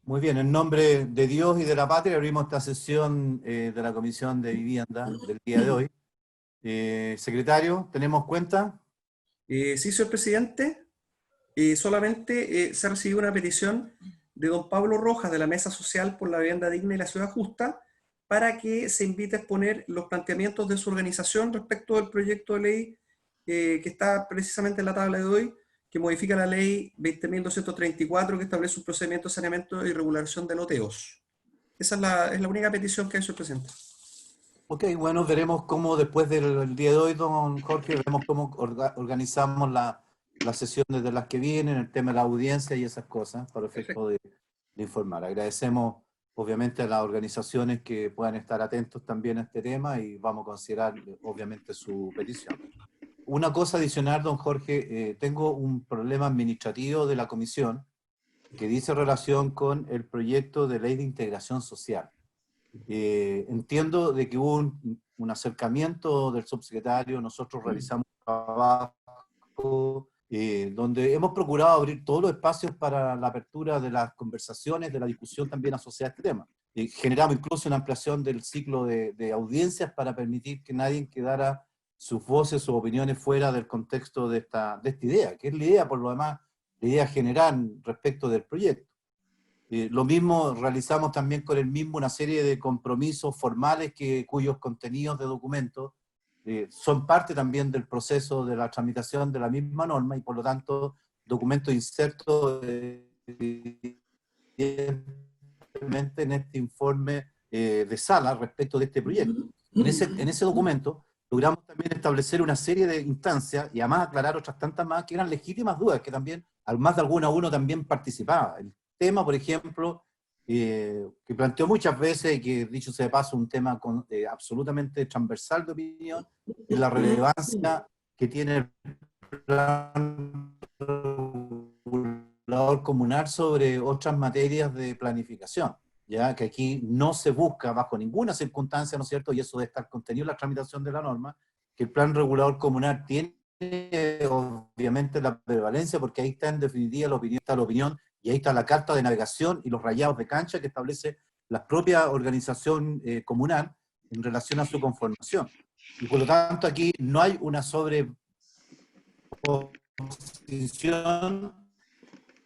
Muy bien, en nombre de Dios y de la patria abrimos esta sesión de la Comisión de Vivienda del día de hoy. Secretario, ¿tenemos cuenta? Sí, señor presidente. Solamente se ha recibido una petición de don Pablo Rojas de la Mesa Social por la Vivienda Digna y la Ciudad Justa para que se invite a exponer los planteamientos de su organización respecto del proyecto de ley que está precisamente en la tabla de hoy, que modifica la ley 20.234 que establece un procedimiento de saneamiento y regulación de loteos. Esa es la única petición que hay, señor presidente. Ok, bueno, veremos cómo después del día de hoy, don Jorge, veremos cómo organizamos las sesiones de las que vienen, el tema de la audiencia y esas cosas, para Perfecto. efecto de informar. Agradecemos, obviamente, a las organizaciones que puedan estar atentos también a este tema y vamos a considerar, obviamente, su petición. Una cosa adicional, don Jorge, tengo un problema administrativo de la comisión que dice relación con el proyecto de ley de integración social. Entiendo de que hubo un acercamiento del subsecretario, nosotros realizamos un trabajo donde hemos procurado abrir todos los espacios para la apertura de las conversaciones, de la discusión también asociada a este tema. Generamos incluso una ampliación del ciclo de audiencias para permitir que nadie quedara sus voces, sus opiniones fuera del contexto de esta idea, que es la idea, por lo demás, la idea general respecto del proyecto. Lo mismo realizamos también con el mismo una serie de compromisos formales cuyos contenidos de documentos son parte también del proceso de la tramitación de la misma norma y por lo tanto documentos insertos en este informe de sala respecto de este proyecto. En ese documento logramos también establecer una serie de instancias y además aclarar otras tantas más que eran legítimas dudas, que también, al más de alguna uno también participaba. El tema, por ejemplo, que planteó muchas veces y que, dicho sea de paso, un tema absolutamente transversal de opinión, es la relevancia que tiene el plan regulador comunal sobre otras materias de planificación, ya que aquí no se busca bajo ninguna circunstancia, ¿no es cierto?, y eso debe estar contenido en la tramitación de la norma, que el plan regulador comunal tiene obviamente la prevalencia, porque ahí está en definitiva la opinión, y ahí está la carta de navegación y los rayados de cancha que establece la propia organización comunal en relación a su conformación. Y por lo tanto aquí no hay una sobreposición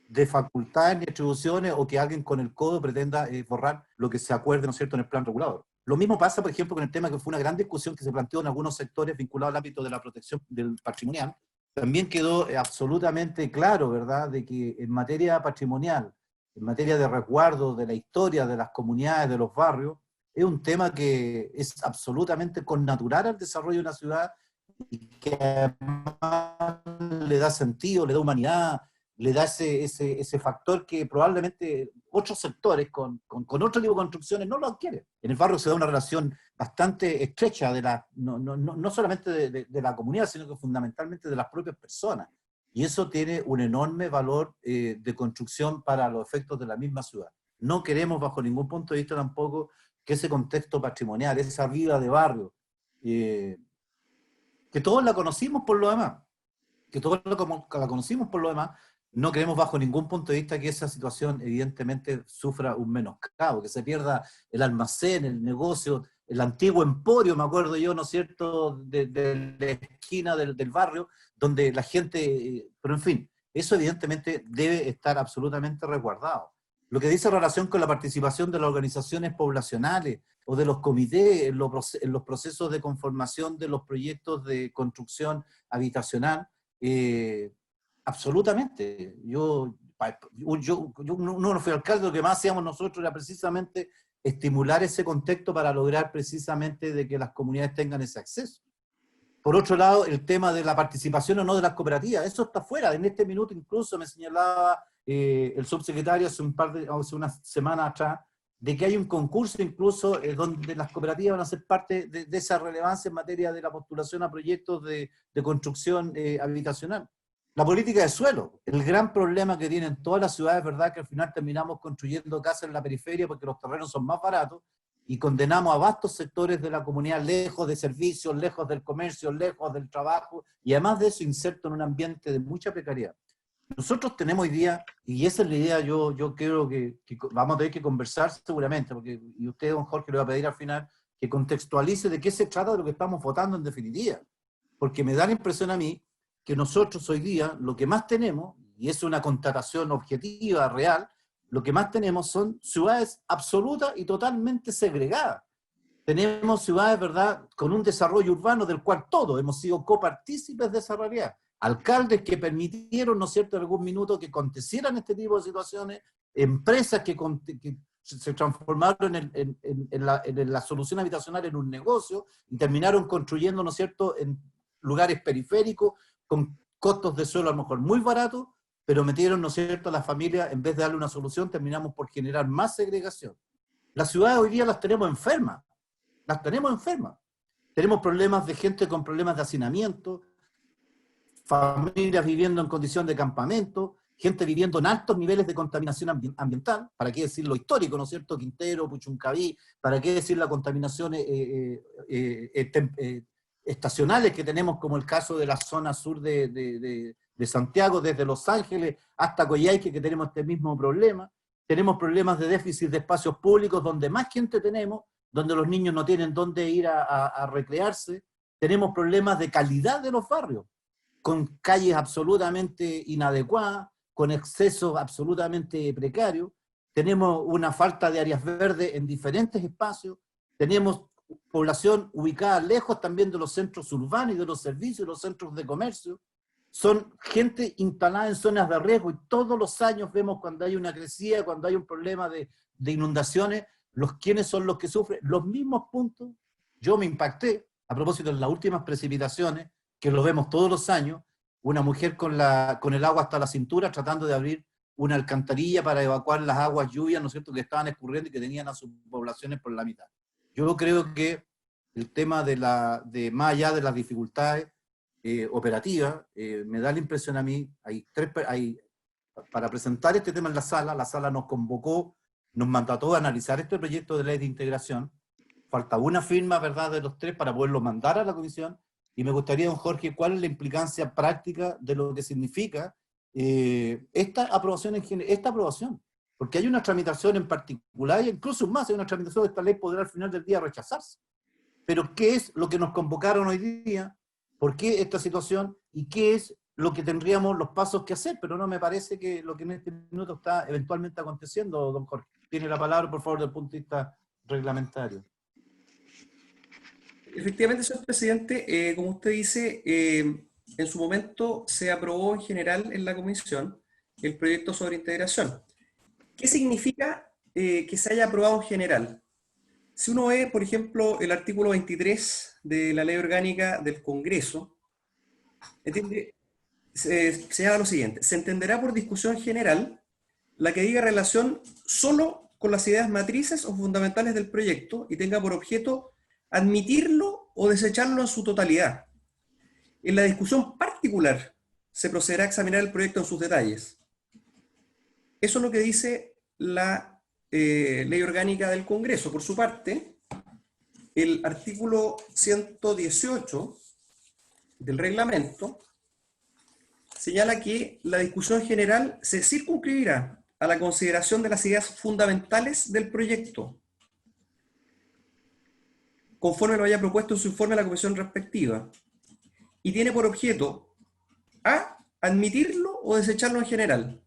de facultades ni atribuciones o que alguien con el codo pretenda borrar lo que se acuerde, ¿no es cierto?, en el plan regulador. Lo mismo pasa, por ejemplo, con el tema que fue una gran discusión que se planteó en algunos sectores vinculados al ámbito de la protección del patrimonial. También quedó absolutamente claro, ¿verdad?, de que en materia patrimonial, en materia de resguardo de la historia de las comunidades, de los barrios, es un tema que es absolutamente connatural al desarrollo de una ciudad y que además le da sentido, le da humanidad, le da ese factor que probablemente otros sectores con otro tipo de construcciones no lo adquieren. En el barrio se da una relación bastante estrecha no solamente de la comunidad, sino que fundamentalmente de las propias personas. Y eso tiene un enorme valor de construcción para los efectos de la misma ciudad. No queremos bajo ningún punto de vista tampoco que ese contexto patrimonial, esa vida de barrio, que todos la conocimos por lo demás, la conocimos por lo demás, no queremos bajo ningún punto de vista que esa situación evidentemente sufra un menoscabo, que se pierda el almacén, el negocio, el antiguo emporio, me acuerdo yo, ¿no es cierto?, de la esquina del barrio, donde la gente, pero en fin, eso evidentemente debe estar absolutamente resguardado. Lo que dice relación con la participación de las organizaciones poblacionales o de los comités en los procesos de conformación de los proyectos de construcción habitacional, absolutamente. Yo no fui alcalde, lo que más hacíamos nosotros era precisamente estimular ese contexto para lograr precisamente de que las comunidades tengan ese acceso. Por otro lado, el tema de la participación o no de las cooperativas, eso está fuera. En este minuto incluso me señalaba el subsecretario hace unas semanas atrás, de que hay un concurso incluso donde las cooperativas van a ser parte de esa relevancia en materia de la postulación a proyectos de construcción habitacional. La política de suelo, el gran problema que tienen todas las ciudades, ¿verdad?, que al final terminamos construyendo casas en la periferia porque los terrenos son más baratos y condenamos a vastos sectores de la comunidad lejos de servicios, lejos del comercio, lejos del trabajo y además de eso inserto en un ambiente de mucha precariedad. Nosotros tenemos hoy día, y esa es la idea, yo creo que vamos a tener que conversar seguramente, porque, y usted, don Jorge, le va a pedir al final que contextualice de qué se trata de lo que estamos votando en definitiva. Porque me da la impresión a mí que nosotros hoy día lo que más tenemos, y es una constatación objetiva, real, lo que más tenemos son ciudades absolutas y totalmente segregadas. Tenemos ciudades, ¿verdad?, con un desarrollo urbano del cual todos hemos sido copartícipes de esa realidad. Alcaldes que permitieron, ¿no es cierto?, en algún minuto que acontecieran este tipo de situaciones, empresas que se transformaron en la solución habitacional en un negocio y terminaron construyendo, ¿no es cierto?, en lugares periféricos con costos de suelo a lo mejor muy baratos, pero metieron, ¿no es cierto?, a las familias, en vez de darle una solución, terminamos por generar más segregación. Las ciudades hoy día las tenemos enfermas. Las tenemos enfermas. Tenemos problemas de gente con problemas de hacinamiento, familias viviendo en condición de campamento, gente viviendo en altos niveles de contaminación ambiental, para qué decir lo histórico, ¿no es cierto? Quintero, Puchuncaví, para qué decir las contaminaciones estacionales que tenemos, como el caso de la zona sur de Santiago, desde Los Ángeles hasta Coyhaique, que tenemos este mismo problema. Tenemos problemas de déficit de espacios públicos, donde más gente tenemos, donde los niños no tienen dónde ir a recrearse. Tenemos problemas de calidad de los barrios, con calles absolutamente inadecuadas, con excesos absolutamente precarios. Tenemos una falta de áreas verdes en diferentes espacios. Tenemos población ubicada lejos también de los centros urbanos y de los servicios, los centros de comercio. Son gente instalada en zonas de riesgo y todos los años vemos cuando hay una crecida, cuando hay un problema de inundaciones, ¿quiénes son los que sufren? Los mismos puntos. Yo me impacté, a propósito de las últimas precipitaciones, que lo vemos todos los años, una mujer con el agua hasta la cintura tratando de abrir una alcantarilla para evacuar las aguas lluvias, ¿no es cierto?, que estaban escurriendo y que tenían a sus poblaciones por la mitad. Yo creo que el tema de más allá de las dificultades operativas, me da la impresión a mí, para presentar este tema en la sala nos convocó, nos mandató a analizar este proyecto de ley de integración. Falta una firma, ¿verdad?, de los tres para poderlo mandar a la comisión, y me gustaría, don Jorge, cuál es la implicancia práctica de lo que significa esta aprobación porque hay una tramitación en particular, y incluso más, hay una tramitación de esta ley podrá al final del día rechazarse. Pero ¿qué es lo que nos convocaron hoy día? ¿Por qué esta situación? ¿Y qué es lo que tendríamos los pasos que hacer? Pero no me parece que lo que en este minuto está eventualmente aconteciendo, don Jorge. Tiene la palabra, por favor, desde el punto de vista reglamentario. Efectivamente, señor presidente, como usted dice, en su momento se aprobó en general en la comisión el proyecto sobre integración. ¿Qué significa que se haya aprobado en general? Si uno ve, por ejemplo, el artículo 23 de la Ley Orgánica del Congreso, señala lo siguiente: se entenderá por discusión general la que diga relación solo con las ideas matrices o fundamentales del proyecto y tenga por objeto admitirlo o desecharlo en su totalidad. En la discusión particular se procederá a examinar el proyecto en sus detalles. Eso es lo que dice la Ley Orgánica del Congreso. Por su parte, el artículo 118 del reglamento señala que la discusión general se circunscribirá a la consideración de las ideas fundamentales del proyecto, conforme lo haya propuesto en su informe a la comisión respectiva, y tiene por objeto A, admitirlo o desecharlo en general,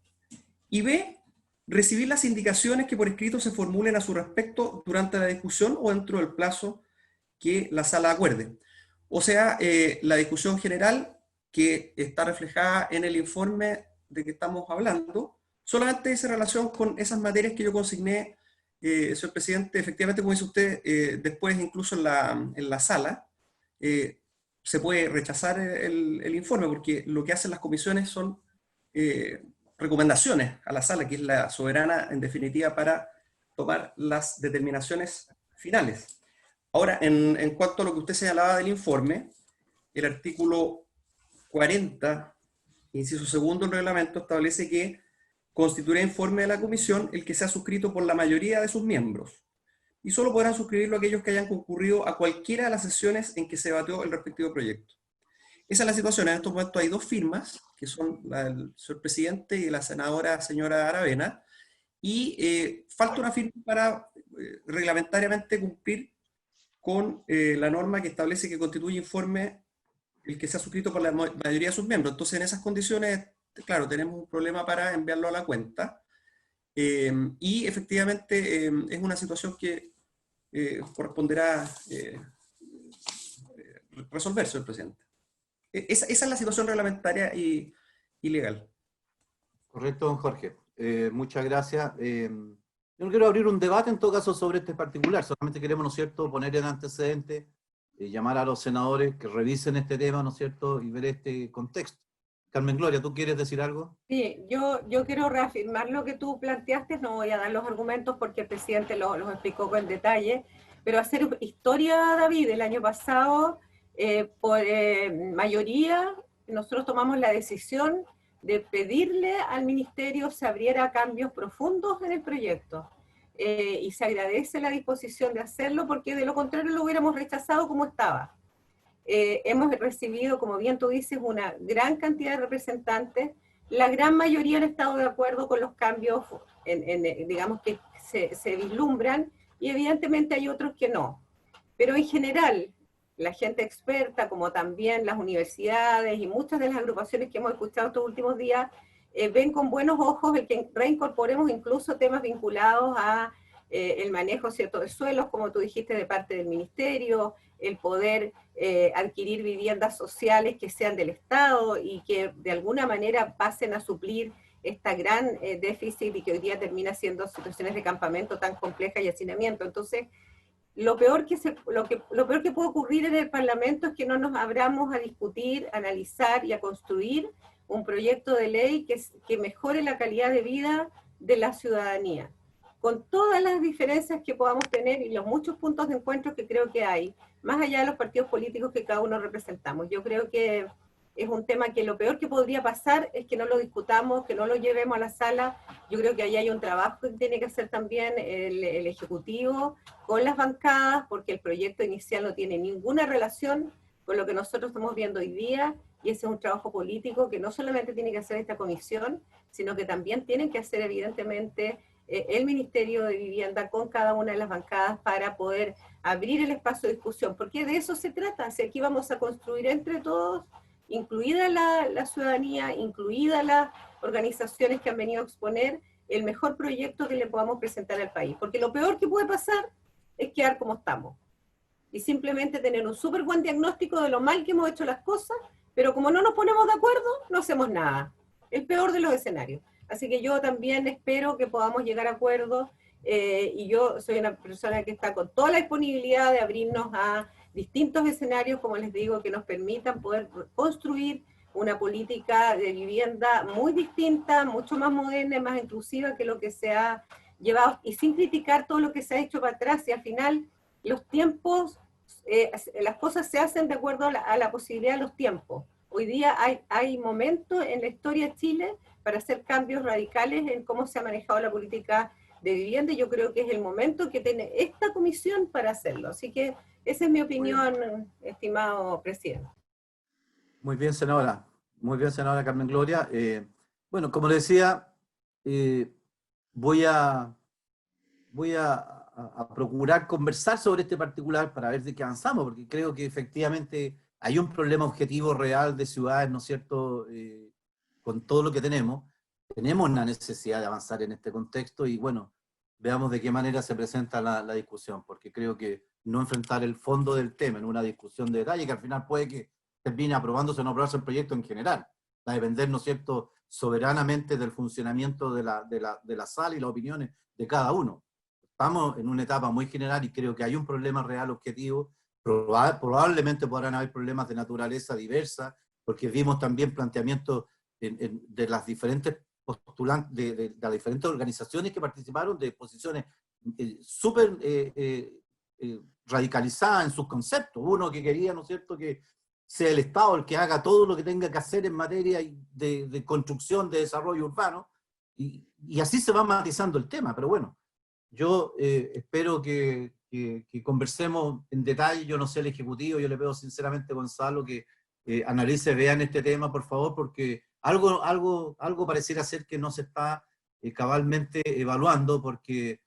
y B, recibir las indicaciones que por escrito se formulen a su respecto durante la discusión o dentro del plazo que la sala acuerde. O sea, la discusión general que está reflejada en el informe de que estamos hablando, solamente hace relación con esas materias que yo consigné, señor presidente. Efectivamente, como dice usted, después incluso en la sala, se puede rechazar el informe, porque lo que hacen las comisiones son recomendaciones a la sala, que es la soberana en definitiva para tomar las determinaciones finales. Ahora, en cuanto a lo que usted señalaba del informe, el artículo 40, inciso segundo del reglamento, establece que constituirá informe de la comisión el que sea suscrito por la mayoría de sus miembros, y solo podrán suscribirlo aquellos que hayan concurrido a cualquiera de las sesiones en que se debatió el respectivo proyecto. Esa es la situación. En estos momentos hay 2 firmas que son el señor presidente y la senadora señora Aravena, y falta una firma para reglamentariamente cumplir con la norma que establece que constituye informe el que sea suscrito por la mayoría de sus miembros. Entonces, en esas condiciones, claro, tenemos un problema para enviarlo a la cuenta. Y efectivamente es una situación que corresponderá resolver, señor presidente. Esa es la situación reglamentaria y legal. Correcto, don Jorge. Muchas gracias. Yo no quiero abrir un debate en todo caso sobre este particular, solamente queremos, ¿no es cierto?, poner en antecedente, llamar a los senadores que revisen este tema, ¿no es cierto?, y ver este contexto. Carmen Gloria, ¿tú quieres decir algo? Sí, yo quiero reafirmar lo que tú planteaste, no voy a dar los argumentos porque el presidente los explicó con detalle, pero hacer historia, David, el año pasado, por mayoría, nosotros tomamos la decisión de pedirle al ministerio se abriera cambios profundos en el proyecto. Y se agradece la disposición de hacerlo porque de lo contrario lo hubiéramos rechazado como estaba. Hemos recibido, como bien tú dices, una gran cantidad de representantes. La gran mayoría han estado de acuerdo con los cambios, digamos, que se vislumbran, y evidentemente hay otros que no. Pero en general, la gente experta, como también las universidades y muchas de las agrupaciones que hemos escuchado estos últimos días, ven con buenos ojos el que reincorporemos incluso temas vinculados a el manejo, ¿cierto?, de suelos, como tú dijiste, de parte del ministerio, el poder adquirir viviendas sociales que sean del Estado y que de alguna manera pasen a suplir esta gran déficit y que hoy día termina siendo situaciones de campamento tan complejas y hacinamiento. Entonces, lo peor que puede ocurrir en el Parlamento es que no nos abramos a discutir, a analizar y a construir un proyecto de ley que mejore la calidad de vida de la ciudadanía, con todas las diferencias que podamos tener y los muchos puntos de encuentro que creo que hay, más allá de los partidos políticos que cada uno representamos. Yo creo que es un tema que lo peor que podría pasar es que no lo discutamos, que no lo llevemos a la sala. Yo creo que ahí hay un trabajo que tiene que hacer también el Ejecutivo con las bancadas, porque el proyecto inicial no tiene ninguna relación con lo que nosotros estamos viendo hoy día, y ese es un trabajo político que no solamente tiene que hacer esta comisión, sino que también tienen que hacer evidentemente el Ministerio de Vivienda con cada una de las bancadas para poder abrir el espacio de discusión, porque de eso se trata. Si aquí vamos a construir entre todos, incluida la ciudadanía, incluidas las organizaciones que han venido a exponer, el mejor proyecto que le podamos presentar al país. Porque lo peor que puede pasar es quedar como estamos y simplemente tener un súper buen diagnóstico de lo mal que hemos hecho las cosas, pero como no nos ponemos de acuerdo, no hacemos nada. El peor de los escenarios. Así que yo también espero que podamos llegar a acuerdos, y yo soy una persona que está con toda la disponibilidad de abrirnos a distintos escenarios, como les digo, que nos permitan poder construir una política de vivienda muy distinta, mucho más moderna y más inclusiva que lo que se ha llevado, y sin criticar todo lo que se ha hecho para atrás. Y al final los tiempos, las cosas se hacen de acuerdo a la posibilidad de los tiempos. Hoy día hay momentos en la historia de Chile para hacer cambios radicales en cómo se ha manejado la política de vivienda, y yo creo que es el momento que tiene esta comisión para hacerlo. Así que esa es mi opinión, estimado presidente. Muy bien, senadora. Muy bien, senadora Carmen Gloria. Bueno, como le decía, voy a procurar conversar sobre este particular para ver de qué avanzamos, porque creo que efectivamente hay un problema objetivo real de ciudades, ¿no es cierto?, con todo lo que tenemos. Tenemos una necesidad de avanzar en este contexto y bueno, veamos de qué manera se presenta la discusión, porque creo que no enfrentar el fondo del tema en una discusión de detalle, que al final puede que termine aprobándose o no aprobarse el proyecto en general, va a depender, ¿no es cierto?, soberanamente del funcionamiento de la sala y las opiniones de cada uno. Estamos en una etapa muy general y creo que hay un problema real objetivo. Probablemente podrán haber problemas de naturaleza diversa, porque vimos también planteamientos de las diferentes postulantes, de las diferentes organizaciones que participaron, de posiciones súper radicalizadas en sus conceptos. Uno que quería, ¿no es cierto?, que sea el Estado el que haga todo lo que tenga que hacer en materia de construcción, de desarrollo urbano, y así se va matizando el tema. Pero bueno, yo espero que conversemos en detalle. Yo no sé el Ejecutivo, yo le pido sinceramente a Gonzalo que analice, vean este tema, por favor, porque algo pareciera ser que no se está cabalmente evaluando, porque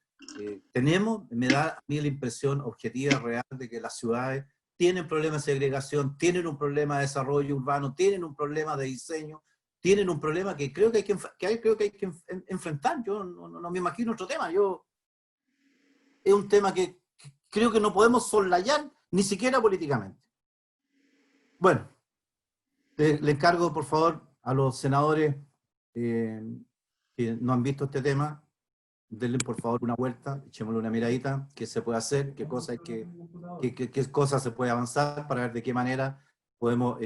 me da a mí la impresión objetiva, real, de que las ciudades tienen problemas de segregación, tienen un problema de desarrollo urbano, tienen un problema de diseño, tienen un problema que creo que hay que enfrentar. Yo no me imagino otro tema. Es un tema que creo que no podemos soslayar, ni siquiera políticamente. Bueno, le encargo, por favor, a los senadores que no han visto este tema, denle por favor una vuelta, echémosle una miradita, qué se puede hacer, qué cosas se puede avanzar, para ver de qué manera podemos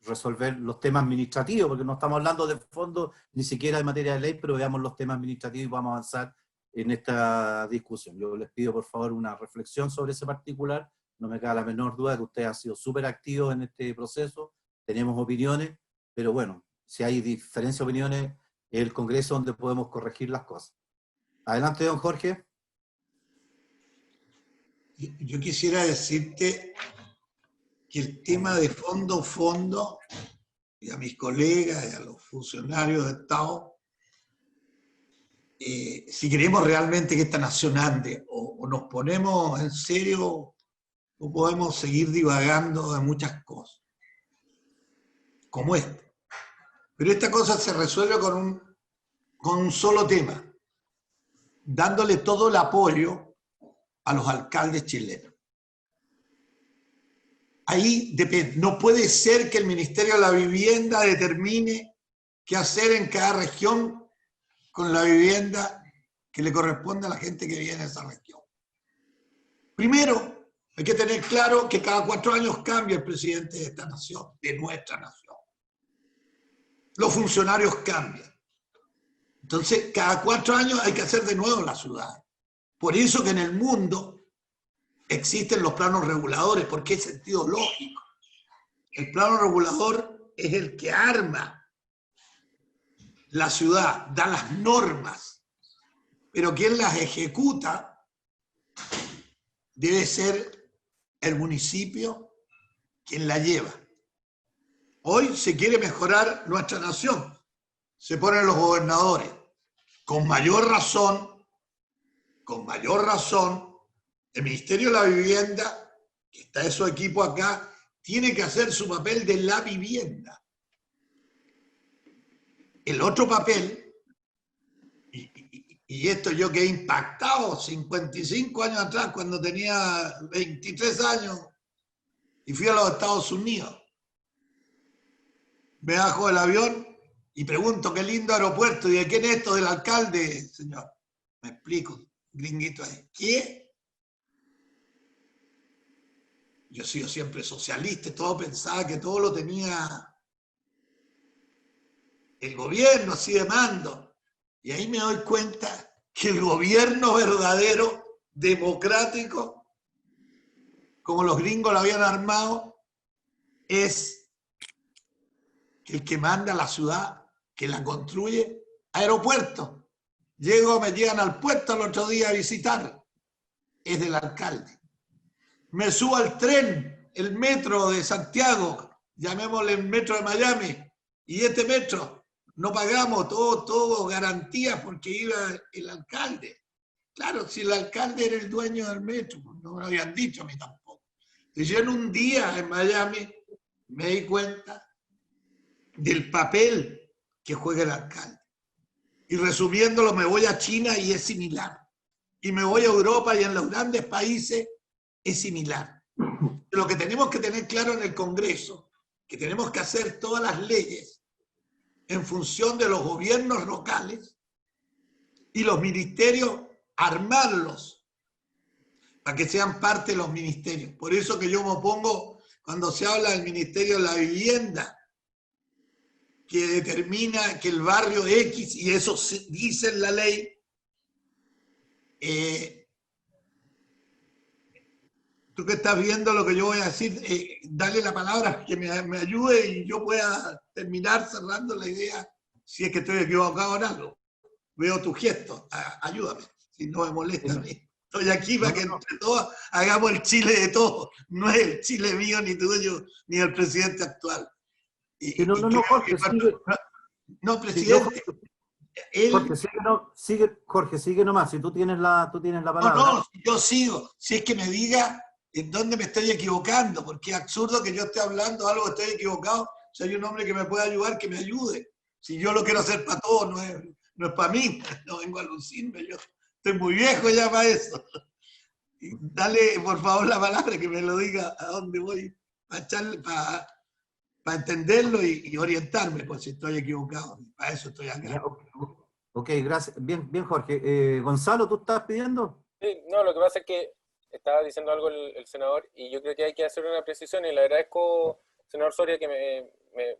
resolver los temas administrativos, porque no estamos hablando de fondo ni siquiera de materia de ley, pero veamos los temas administrativos y vamos a avanzar en esta discusión. Yo les pido por favor una reflexión sobre ese particular. No me cabe la menor duda que ustedes han sido súper activos en este proceso, tenemos opiniones, pero bueno, si hay diferencia de opiniones, es el Congreso donde podemos corregir las cosas. Adelante, don Jorge. Yo quisiera decirte que el tema de fondo, y a mis colegas y a los funcionarios de Estado, si queremos realmente que esta nación ande, o nos ponemos en serio, no podemos seguir divagando de muchas cosas, como esta. Pero esta cosa se resuelve con un solo tema, dándole todo el apoyo a los alcaldes chilenos. Ahí depende. No puede ser que el Ministerio de la Vivienda determine qué hacer en cada región con la vivienda que le corresponde a la gente que vive en esa región. Primero, hay que tener claro que cada 4 años cambia el presidente de esta nación, de nuestra nación. Los funcionarios cambian. Entonces, cada 4 años hay que hacer de nuevo la ciudad. Por eso que en el mundo existen los planos reguladores, porque es sentido lógico. El plano regulador es el que arma la ciudad, da las normas, pero quien las ejecuta debe ser el municipio quien la lleva. Hoy se quiere mejorar nuestra nación, se ponen los gobernadores, con mayor razón, el Ministerio de la Vivienda, que está en su equipo acá, tiene que hacer su papel de la vivienda. El otro papel, y esto yo quedé impactado 55 años atrás, cuando tenía 23 años, y fui a los Estados Unidos. Me bajo del avión y pregunto, qué lindo aeropuerto, ¿y de quién es esto? Del alcalde, señor. Me explico, gringuito ahí. ¿Qué? Yo he sido siempre socialista, todo pensaba que todo lo tenía el gobierno, así de mando. Y ahí me doy cuenta que el gobierno verdadero, democrático, como los gringos lo habían armado, es el que manda la ciudad, que la construye, aeropuerto. Me llegan al puerto el otro día a visitar, es del alcalde. Me subo al tren, el metro de Santiago, llamémosle el metro de Miami, y este metro no pagamos, todo garantías porque iba el alcalde. Claro, si el alcalde era el dueño del metro, no me lo habían dicho a mí tampoco. Entonces yo en un día en Miami me di cuenta del papel que juega el alcalde. Y resumiéndolo, me voy a China y es similar. Y me voy a Europa y en los grandes países es similar. Lo que tenemos que tener claro en el Congreso, que tenemos que hacer todas las leyes en función de los gobiernos locales y los ministerios, armarlos para que sean parte de los ministerios. Por eso que yo me opongo cuando se habla del Ministerio de la Vivienda, que determina que el barrio X, y eso dice en la ley, tú que estás viendo lo que yo voy a decir, dale la palabra que me ayude y yo pueda terminar cerrando la idea, si es que estoy equivocado en algo. Veo tu gesto, ayúdame, si no me molesta a mí. Estoy aquí para que entre todos hagamos el Chile de todos, no es el Chile mío, ni tuyo, ni el presidente actual. Sí, no, Jorge, sigue. No, presidente. Jorge, sigue nomás, si tú tienes la palabra. No, yo sigo. Si es que me diga en dónde me estoy equivocando, porque es absurdo que yo esté hablando algo que estoy equivocado. Si hay un hombre que me pueda ayudar, que me ayude. Si yo lo quiero hacer para todos, no es para mí, no vengo a lucirme, yo estoy muy viejo ya para eso. Y dale, por favor, la palabra, que me lo diga a dónde voy, para entenderlo y orientarme, por si estoy equivocado. Para eso estoy acá. Ya, ok, gracias. Bien, Jorge. Gonzalo, ¿tú estás pidiendo? Sí, no, lo que pasa es que estaba diciendo algo el senador y yo creo que hay que hacer una precisión y le agradezco, senador Soria, que me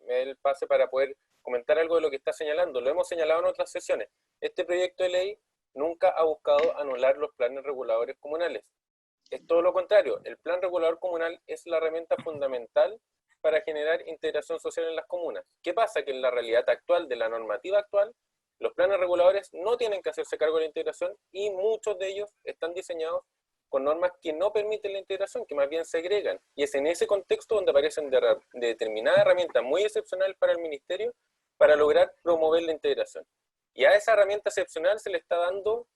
dé el pase para poder comentar algo de lo que está señalando. Lo hemos señalado en otras sesiones. Este proyecto de ley nunca ha buscado anular los planes reguladores comunales. Es todo lo contrario. El plan regulador comunal es la herramienta fundamental para generar integración social en las comunas. ¿Qué pasa? Que en la realidad actual, de la normativa actual, los planes reguladores no tienen que hacerse cargo de la integración y muchos de ellos están diseñados con normas que no permiten la integración, que más bien segregan. Y es en ese contexto donde aparecen determinadas herramientas muy excepcionales para el ministerio para lograr promover la integración. Y a esa herramienta excepcional se le está dando,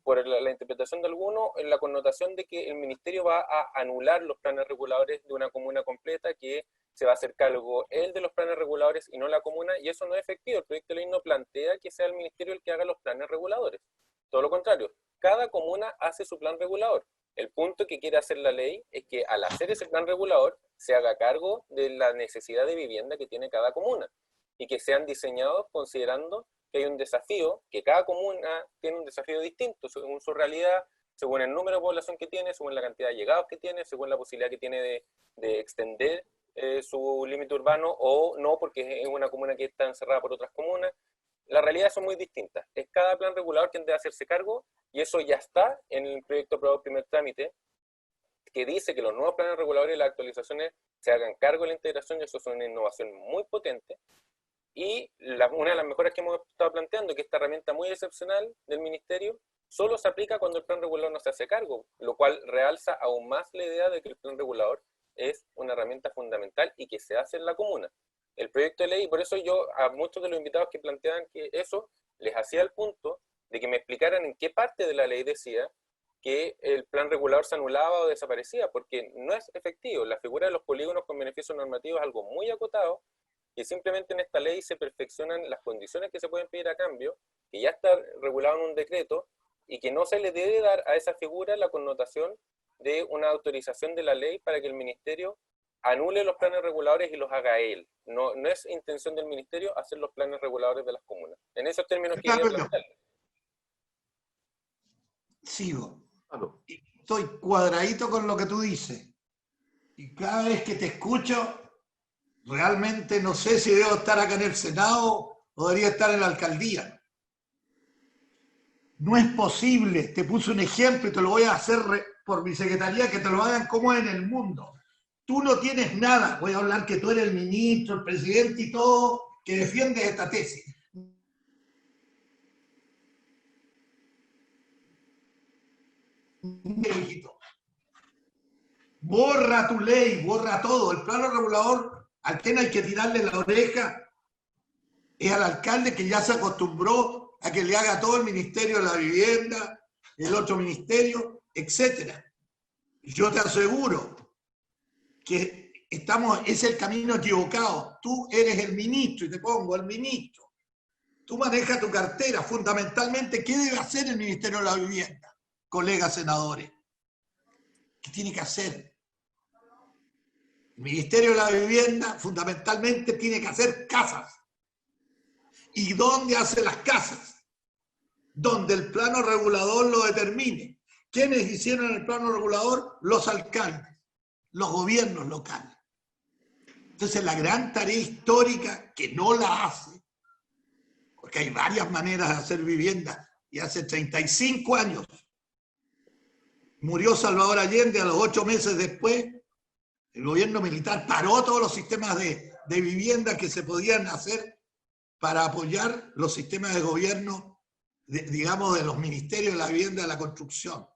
por la interpretación de algunos, en la connotación de que el ministerio va a anular los planes reguladores de una comuna completa, que se va a hacer cargo él de los planes reguladores y no la comuna, y eso no es efectivo. El proyecto de ley no plantea que sea el ministerio el que haga los planes reguladores. Todo lo contrario, cada comuna hace su plan regulador. El punto que quiere hacer la ley es que al hacer ese plan regulador se haga cargo de la necesidad de vivienda que tiene cada comuna y que sean diseñados considerando que hay un desafío, que cada comuna tiene un desafío distinto según su realidad, según el número de población que tiene, según la cantidad de llegados que tiene, según la posibilidad que tiene de extender su límite urbano o no, porque es una comuna que está encerrada por otras comunas. Las realidades son muy distintas. Es cada plan regulador quien debe hacerse cargo, y eso ya está en el proyecto aprobado en primer trámite, que dice que los nuevos planes reguladores y las actualizaciones se hagan cargo de la integración, y eso es una innovación muy potente. Y una de las mejoras que hemos estado planteando, que esta herramienta muy excepcional del ministerio, solo se aplica cuando el plan regulador no se hace cargo, lo cual realza aún más la idea de que el plan regulador es una herramienta fundamental y que se hace en la comuna. El proyecto de ley, y por eso yo a muchos de los invitados que planteaban que eso, les hacía el punto de que me explicaran en qué parte de la ley decía que el plan regulador se anulaba o desaparecía, porque no es efectivo. La figura de los polígonos con beneficios normativos es algo muy acotado, y simplemente en esta ley se perfeccionan las condiciones que se pueden pedir a cambio, que ya está regulado en un decreto, y que no se le debe dar a esa figura la connotación de una autorización de la ley para que el ministerio anule los planes reguladores y los haga él. No es intención del ministerio hacer los planes reguladores de las comunas. En esos términos que quería plantearle. Sigo. Estoy cuadradito con lo que tú dices. Y cada vez que te escucho, realmente no sé si debo estar acá en el Senado o debería estar en la alcaldía. No es posible, te puse un ejemplo y te lo voy a hacer por mi secretaría, que te lo hagan como en el mundo. Tú no tienes nada, voy a hablar que tú eres el ministro, el presidente y todo, que defiendes esta tesis. Borra tu ley, borra todo. El plano regulador, al que hay que tirarle la oreja es al alcalde, que ya se acostumbró a que le haga todo el Ministerio de la Vivienda, el otro ministerio, etc. Yo te aseguro que es el camino equivocado. Tú eres el ministro, y te pongo el ministro. Tú manejas tu cartera. Fundamentalmente, ¿qué debe hacer el Ministerio de la Vivienda, colegas senadores? ¿Qué tiene que hacer? El Ministerio de la Vivienda fundamentalmente tiene que hacer casas. ¿Y dónde hace las casas? Donde el plano regulador lo determine. ¿Quiénes hicieron el plano regulador? Los alcaldes, los gobiernos locales. Entonces la gran tarea histórica, que no la hace, porque hay varias maneras de hacer vivienda, y hace 35 años murió Salvador Allende, a los 8 meses después, el gobierno militar paró todos los sistemas de vivienda que se podían hacer para apoyar los sistemas de gobierno, digamos, de los ministerios de la vivienda y de la construcción.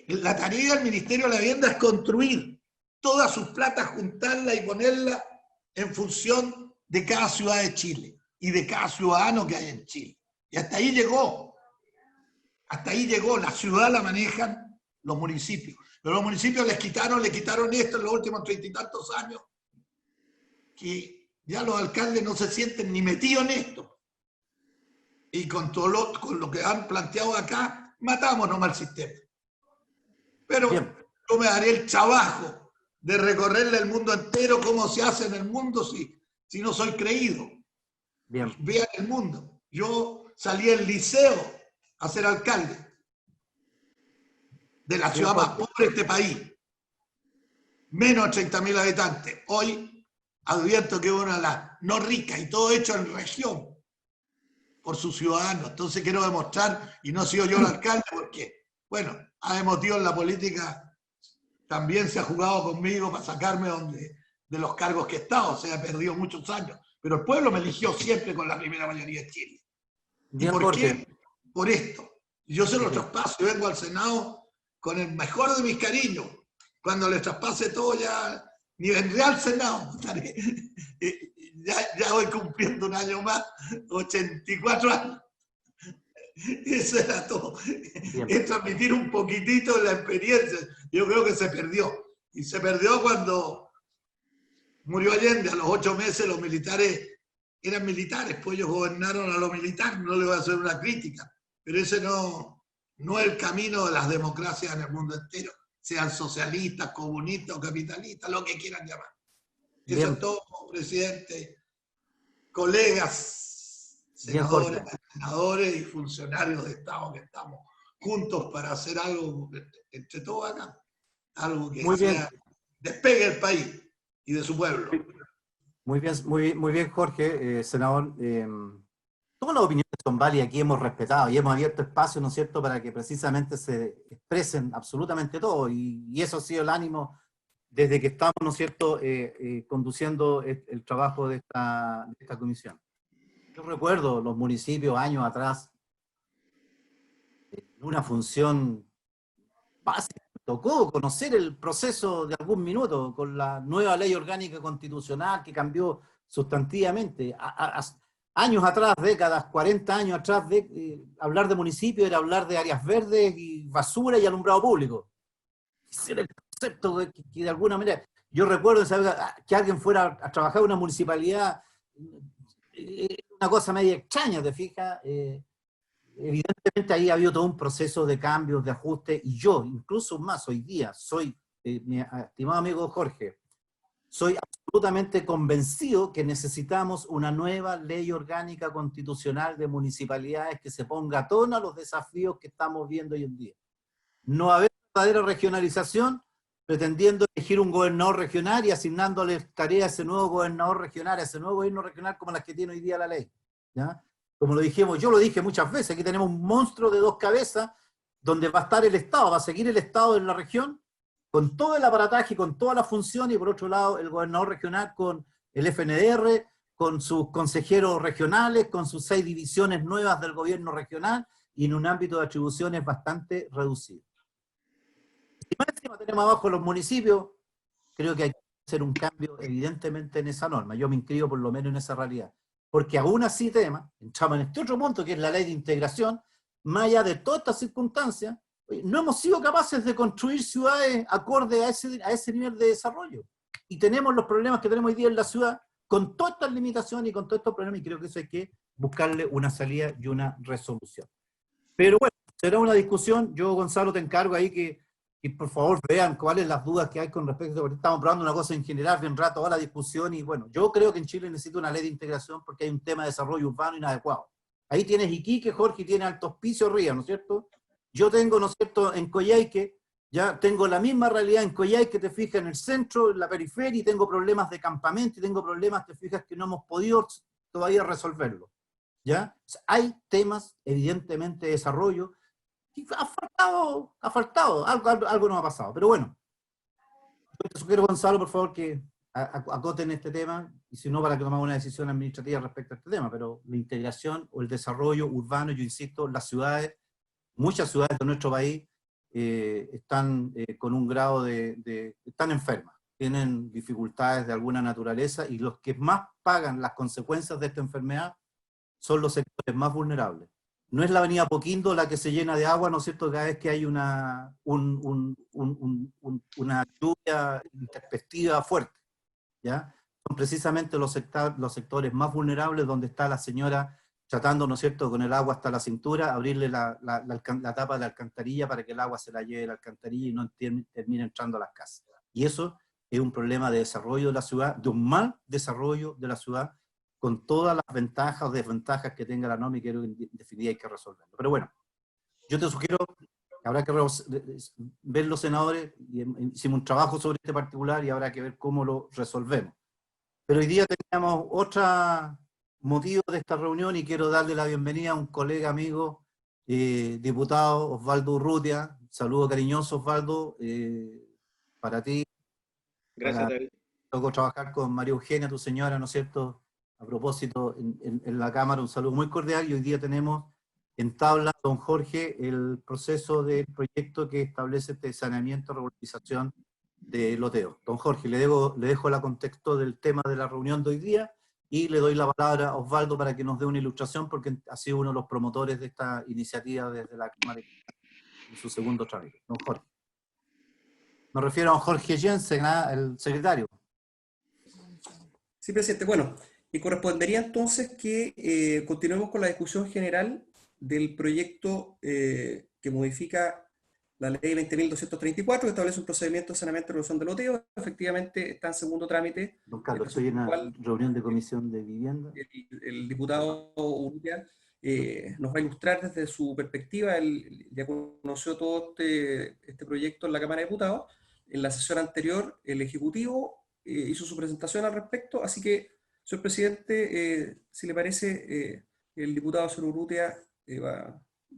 La tarea del Ministerio de la Vivienda es construir todas sus platas, juntarlas y ponerlas en función de cada ciudad de Chile y de cada ciudadano que hay en Chile. Y hasta ahí llegó. Hasta ahí llegó. La ciudad la manejan los municipios. Pero los municipios le quitaron esto en los últimos 30 y tantos años, que ya los alcaldes no se sienten ni metidos en esto. Y con lo que han planteado acá, matamos nomás el sistema. Pero Bien. yo me daré el trabajo de recorrerle el mundo entero, cómo se hace en el mundo si no soy creído. Bien. Vean el mundo. Yo salí del liceo a ser alcalde de la ciudad más pobre de este país. Menos de 30.000 habitantes. Hoy advierto que es una de las no ricas y todo hecho en región por sus ciudadanos. Entonces quiero demostrar, y no he sido yo el alcalde porque, bueno, ha emotivo en la política, también se ha jugado conmigo para sacarme de los cargos que he estado, o sea, he perdido muchos años. Pero el pueblo me eligió siempre con la primera mayoría de Chile. ¿Y por qué? Por esto. Yo se lo traspaso y vengo al Senado con el mejor de mis cariños. Cuando le traspase todo ya, ni vendré al Senado. Ya voy cumpliendo un año más, 84 años. Eso era todo. Es transmitir un poquitito de la experiencia. Yo creo que se perdió. Y se perdió cuando murió Allende. A los 8 meses los militares eran militares, pues ellos gobernaron a lo militar. No le voy a hacer una crítica. Pero ese no es el camino de las democracias en el mundo entero. Sean socialistas, comunistas o capitalistas, lo que quieran llamar. Eso es todo, presidente, colegas, senadores y funcionarios de Estado que estamos juntos para hacer algo entre todos acá. Algo que despegue el país y de su pueblo. Muy bien, Jorge, senador. Todas las opiniones son válidas, aquí hemos respetado y hemos abierto espacio, ¿no es cierto?, para que precisamente se expresen absolutamente todo, y eso ha sido el ánimo desde que estamos, ¿no es cierto?, conduciendo el trabajo de esta comisión. Yo recuerdo los municipios años atrás, en una función básica, me tocó conocer el proceso de algún minuto con la nueva ley orgánica constitucional que cambió sustantivamente. Años atrás, décadas, 40 años atrás, hablar de municipio era hablar de áreas verdes y basura y alumbrado público. Ese era el concepto que de alguna manera... Yo recuerdo que alguien fuera a trabajar en una municipalidad, una cosa media extraña, ¿te fijas? Evidentemente ahí ha habido todo un proceso de cambios, de ajustes, y yo, incluso más hoy día, soy, mi estimado amigo Jorge, soy absolutamente convencido que necesitamos una nueva ley orgánica constitucional de municipalidades que se ponga a tono a los desafíos que estamos viendo hoy en día. No haber verdadera regionalización, pretendiendo elegir un gobernador regional y asignándole tareas a ese nuevo gobernador regional, a ese nuevo gobierno regional como las que tiene hoy día la ley. ¿Ya? Como lo dijimos, yo lo dije muchas veces, aquí tenemos un monstruo de 2 cabezas donde va a estar el Estado, va a seguir el Estado en la región, con todo el aparataje, con toda la función, y por otro lado el gobernador regional con el FNDR, con sus consejeros regionales, con sus 6 divisiones nuevas del gobierno regional, y en un ámbito de atribuciones bastante reducido. Si más encima tenemos abajo los municipios, creo que hay que hacer un cambio evidentemente en esa norma. Yo me inscribo por lo menos en esa realidad. Porque aún así, entramos en este otro punto, que es la ley de integración, más allá de todas estas circunstancias, no hemos sido capaces de construir ciudades acorde a ese nivel de desarrollo. Y tenemos los problemas que tenemos hoy día en la ciudad, con todas estas limitaciones y con todos estos problemas, y creo que eso hay que buscarle una salida y una resolución. Pero bueno, será una discusión. Yo, Gonzalo, te encargo ahí que por favor vean cuáles las dudas que hay con respecto, porque estamos probando una cosa en general, bien rato toda la discusión, y bueno, yo creo que en Chile necesita una ley de integración porque hay un tema de desarrollo urbano inadecuado. Ahí tienes Iquique, Jorge, y tienes Alto Hospicio, Río, ¿no es cierto? Yo tengo, ¿no es cierto?, en Coyhaique, ya tengo la misma realidad en Coyhaique, te fijas, en el centro, en la periferia, y tengo problemas de campamento, y tengo problemas, te fijas, que no hemos podido todavía resolverlo. ¿Ya? O sea, hay temas, evidentemente, de desarrollo, y ha faltado, algo nos ha pasado. Pero bueno, yo te sugiero, Gonzalo, por favor, que acoten este tema, y si no, para que tomemos una decisión administrativa respecto a este tema, pero la integración o el desarrollo urbano, yo insisto, las ciudades, muchas ciudades de nuestro país están con un grado están enfermas. tienen dificultades de alguna naturaleza, y los que más pagan las consecuencias de esta enfermedad son los sectores más vulnerables. No es la avenida Apoquindo la que se llena de agua, ¿no es cierto?, cada vez que hay una lluvia intempestiva fuerte, ¿ya? Son precisamente los sectores más vulnerables, donde está la señora tratando, ¿no es cierto?, con el agua hasta la cintura, abrirle la tapa de la alcantarilla para que el agua se la lleve a la alcantarilla y no termine entrando a las casas. Y eso es un problema de desarrollo de la ciudad, de un mal desarrollo de la ciudad, con todas las ventajas o desventajas que tenga la norma, y creo que en definitiva hay que resolverlo. Pero bueno, yo te sugiero, habrá que ver los senadores, hicimos un trabajo sobre este particular y habrá que ver cómo lo resolvemos. Pero hoy día teníamos otro motivo de esta reunión, y quiero darle la bienvenida a un colega, amigo, diputado Osvaldo Urrutia. Saludo cariñoso, Osvaldo, para ti. Gracias, David. Tocó trabajar con María Eugenia, tu señora, ¿no es cierto?, a propósito, en la Cámara. Un saludo muy cordial, y hoy día tenemos en tabla, don Jorge, el proceso del proyecto que establece este saneamiento, regularización de loteo. Don Jorge, le dejo el contexto del tema de la reunión de hoy día, y le doy la palabra a Osvaldo para que nos dé una ilustración, porque ha sido uno de los promotores de esta iniciativa desde la Cámara en su segundo trámite. Don Jorge. Me refiero a don Jorge Jensen, el secretario. Sí, presidente. Bueno, y correspondería entonces que continuemos con la discusión general del proyecto que modifica la ley 20.234, que establece un procedimiento de saneamiento y reducción de loteo. Efectivamente está en segundo trámite. Don Carlos, estoy en una reunión de comisión de vivienda. El diputado Urrutia nos va a ilustrar desde su perspectiva. Él ya conoció todo este proyecto en la Cámara de Diputados. En la sesión anterior, el Ejecutivo hizo su presentación al respecto, así que, señor presidente, si le parece, el diputado señor Urrutia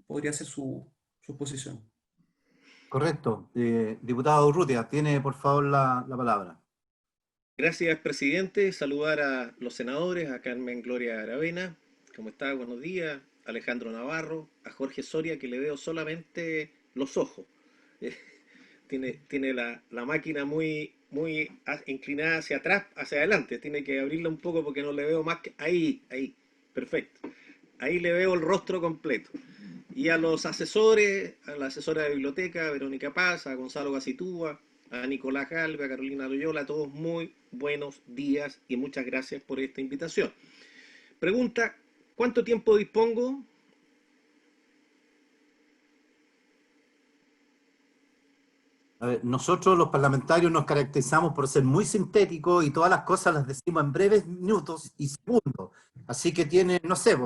podría hacer su exposición. Correcto. Diputado Urrutia, tiene por favor la palabra. Gracias, presidente. Saludar a los senadores, a Carmen Gloria Aravena, ¿cómo está? Buenos días. Alejandro Navarro, a Jorge Soria, que le veo solamente los ojos. Tiene la máquina muy inclinada hacia atrás, hacia adelante. Tiene que abrirla un poco porque no le veo más que... Ahí, perfecto. Ahí le veo el rostro completo. Y a los asesores, a la asesora de biblioteca, Verónica Paz, a Gonzalo Gacitúa, a Nicolás Galve, a Carolina Loyola, a todos muy buenos días y muchas gracias por esta invitación. Pregunta, ¿cuánto tiempo dispongo? A ver, nosotros los parlamentarios nos caracterizamos por ser muy sintéticos y todas las cosas las decimos en breves minutos y segundos. Así que tiene, no sé,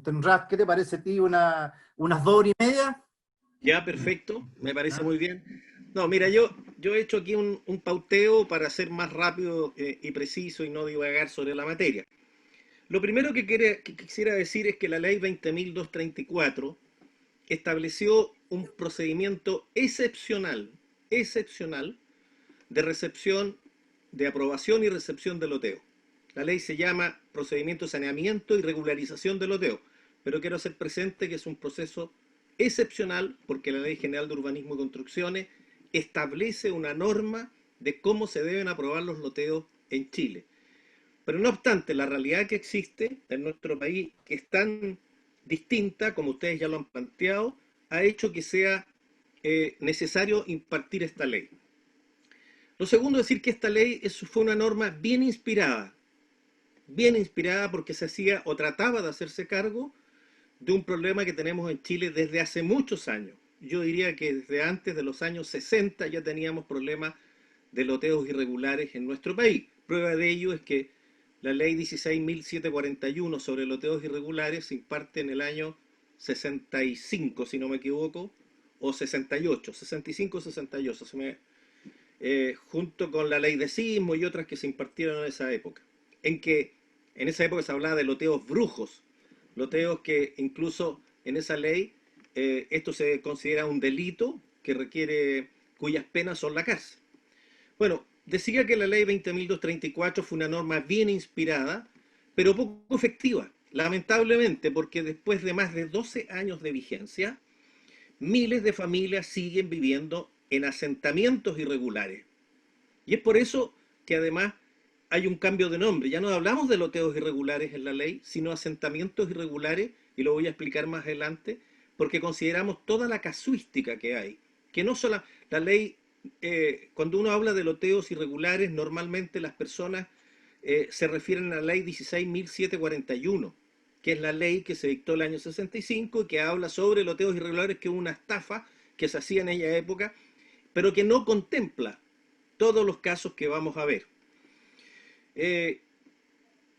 tendrás, ¿qué te parece a ti? ¿Unas 2 horas y media? Ya, perfecto, me parece muy bien. No, mira, yo he hecho aquí un pauteo para ser más rápido y preciso y no divagar sobre la materia. Lo primero que quisiera decir es que la ley 20.234 estableció un procedimiento excepcional de recepción, de aprobación y recepción de loteo. La ley se llama Procedimiento de Saneamiento y Regularización de Loteo, pero quiero hacer presente que es un proceso excepcional porque la Ley General de Urbanismo y Construcciones establece una norma de cómo se deben aprobar los loteos en Chile. Pero no obstante, la realidad que existe en nuestro país, que es tan distinta, como ustedes ya lo han planteado, ha hecho que sea necesario impartir esta ley. Lo segundo es decir que esta ley fue una norma bien inspirada porque se hacía o trataba de hacerse cargo de un problema que tenemos en Chile desde hace muchos años. Yo diría que desde antes de los años 60 ya teníamos problemas de loteos irregulares en nuestro país. Prueba de ello es que la ley 16.741 sobre loteos irregulares se imparte en el año 65, si no me equivoco, o 68, 65-68, junto con la ley de sismo y otras que se impartieron en esa época. En esa época se hablaba de loteos brujos, loteos que incluso en esa ley esto se considera un delito cuyas penas son la cárcel. Bueno, decía que la ley 20.234 fue una norma bien inspirada, pero poco efectiva, lamentablemente, porque después de más de 12 años de vigencia, miles de familias siguen viviendo en asentamientos irregulares. Y es por eso que además hay un cambio de nombre. Ya no hablamos de loteos irregulares en la ley, sino asentamientos irregulares, y lo voy a explicar más adelante, porque consideramos toda la casuística que hay. Que no solo la ley, cuando uno habla de loteos irregulares, normalmente las personas se refieren a la ley 16.741, que es la ley que se dictó el año 65 y que habla sobre loteos irregulares, que es una estafa que se hacía en aquella época, pero que no contempla todos los casos que vamos a ver.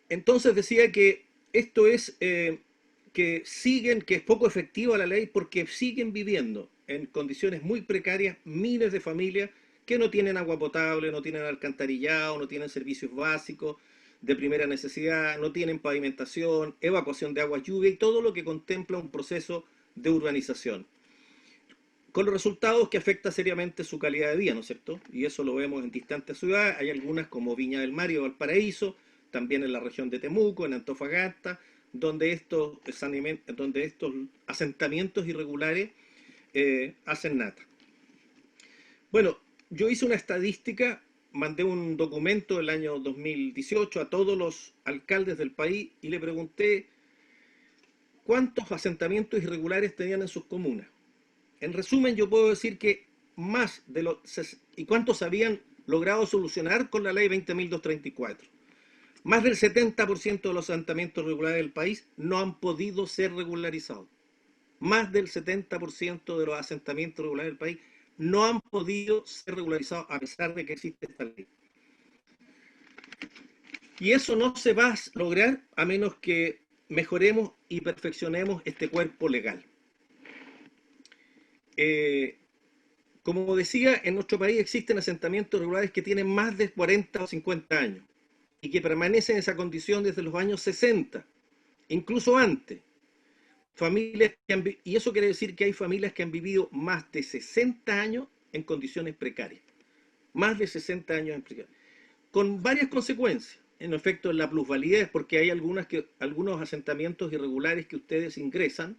Entonces decía que esto es que es poco efectiva la ley porque siguen viviendo en condiciones muy precarias miles de familias que no tienen agua potable, no tienen alcantarillado, no tienen servicios básicos de primera necesidad, no tienen pavimentación, evacuación de agua, lluvia y todo lo que contempla un proceso de urbanización. Con los resultados que afecta seriamente su calidad de vida, ¿no es cierto? Y eso lo vemos en distantes ciudades. Hay algunas como Viña del Mar y Valparaíso, también en la región de Temuco, en Antofagasta, donde estos asentamientos irregulares hacen nata. Bueno, yo hice una estadística, mandé un documento el año 2018 a todos los alcaldes del país y le pregunté cuántos asentamientos irregulares tenían en sus comunas. En resumen, yo puedo decir que más de los... ¿Y cuántos habían logrado solucionar con la ley 20.234? Más del 70% de los asentamientos regulares del país no han podido ser regularizados. Más del 70% de los asentamientos regulares del país no han podido ser regularizados a pesar de que existe esta ley. Y eso no se va a lograr a menos que mejoremos y perfeccionemos este cuerpo legal. Como decía, en nuestro país existen asentamientos regulares que tienen más de 40 o 50 años y que permanecen en esa condición desde los años 60, incluso antes. Familias y eso quiere decir que hay familias que han vivido más de 60 años en condiciones precarias. Más de 60 años en precarias. Con varias consecuencias. En efecto, en la plusvalidez, porque hay algunos asentamientos irregulares que ustedes ingresan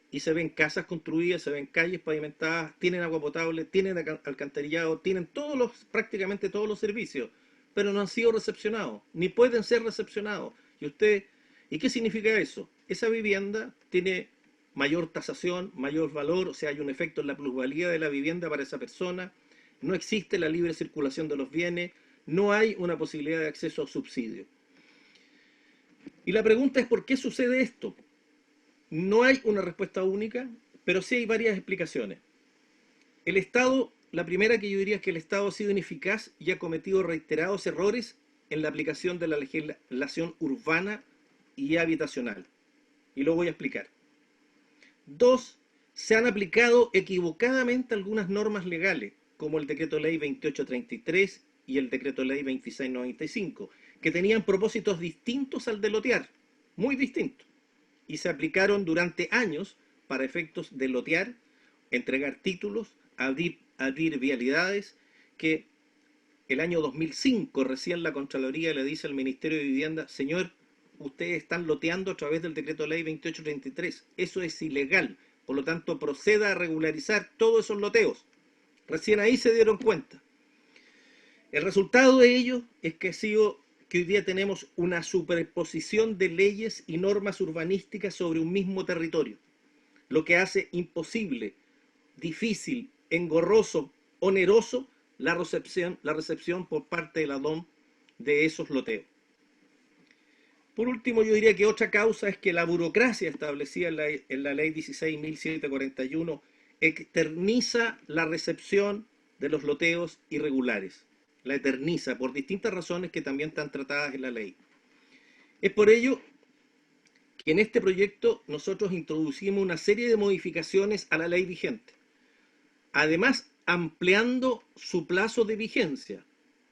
y se ven casas construidas, se ven calles pavimentadas, tienen agua potable, tienen alcantarillado, tienen prácticamente todos los servicios, pero no han sido recepcionados, ni pueden ser recepcionados. ¿Y qué significa eso? Esa vivienda tiene mayor tasación, mayor valor, o sea, hay un efecto en la plusvalía de la vivienda para esa persona, no existe la libre circulación de los bienes, no hay una posibilidad de acceso a subsidio. Y la pregunta es ¿por qué sucede esto? No hay una respuesta única, pero sí hay varias explicaciones. El Estado, la primera que yo diría es que el Estado ha sido ineficaz y ha cometido reiterados errores en la aplicación de la legislación urbana y habitacional. Y lo voy a explicar. 2. Se han aplicado equivocadamente algunas normas legales, como el Decreto Ley 2833 y el Decreto Ley 2695, que tenían propósitos distintos al de lotear, muy distintos. Y se aplicaron durante años para efectos de lotear, entregar títulos, abrir vialidades, que el año 2005 recién la Contraloría le dice al Ministerio de Vivienda, señor, ustedes están loteando a través del Decreto Ley 2833, eso es ilegal, por lo tanto proceda a regularizar todos esos loteos. Recién ahí se dieron cuenta. El resultado de ello es que hoy día tenemos una superposición de leyes y normas urbanísticas sobre un mismo territorio, lo que hace imposible, difícil, engorroso, oneroso la recepción por parte de la DOM de esos loteos. Por último, yo diría que otra causa es que la burocracia establecida en la ley 16.741 eterniza la recepción de los loteos irregulares. La eterniza por distintas razones que también están tratadas en la ley. Es por ello que en este proyecto nosotros introducimos una serie de modificaciones a la ley vigente. Además, ampliando su plazo de vigencia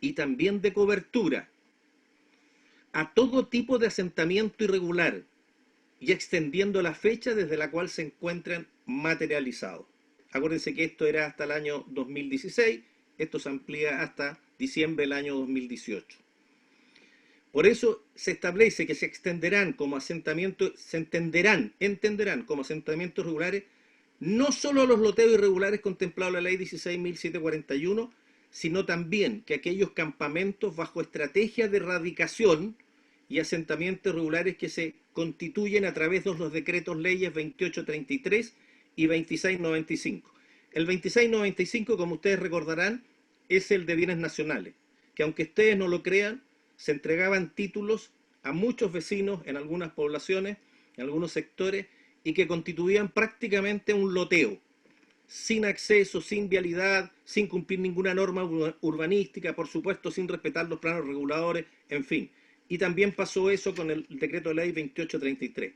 y también de cobertura a todo tipo de asentamiento irregular y extendiendo la fecha desde la cual se encuentran materializados. Acuérdense que esto era hasta el año 2016, esto se amplía hasta diciembre del año 2018. Por eso se establece que se entenderán como asentamientos regulares no solo los loteos irregulares contemplados en la ley 16.741, sino también que aquellos campamentos bajo estrategia de erradicación y asentamientos irregulares que se constituyen a través de los decretos leyes 2833 y 2695. El 2695, como ustedes recordarán, es el de bienes nacionales, que aunque ustedes no lo crean, se entregaban títulos a muchos vecinos en algunas poblaciones, en algunos sectores, y que constituían prácticamente un loteo, sin acceso, sin vialidad, sin cumplir ninguna norma urbanística, por supuesto sin respetar los planos reguladores, en fin. Y también pasó eso con el decreto de ley 2833.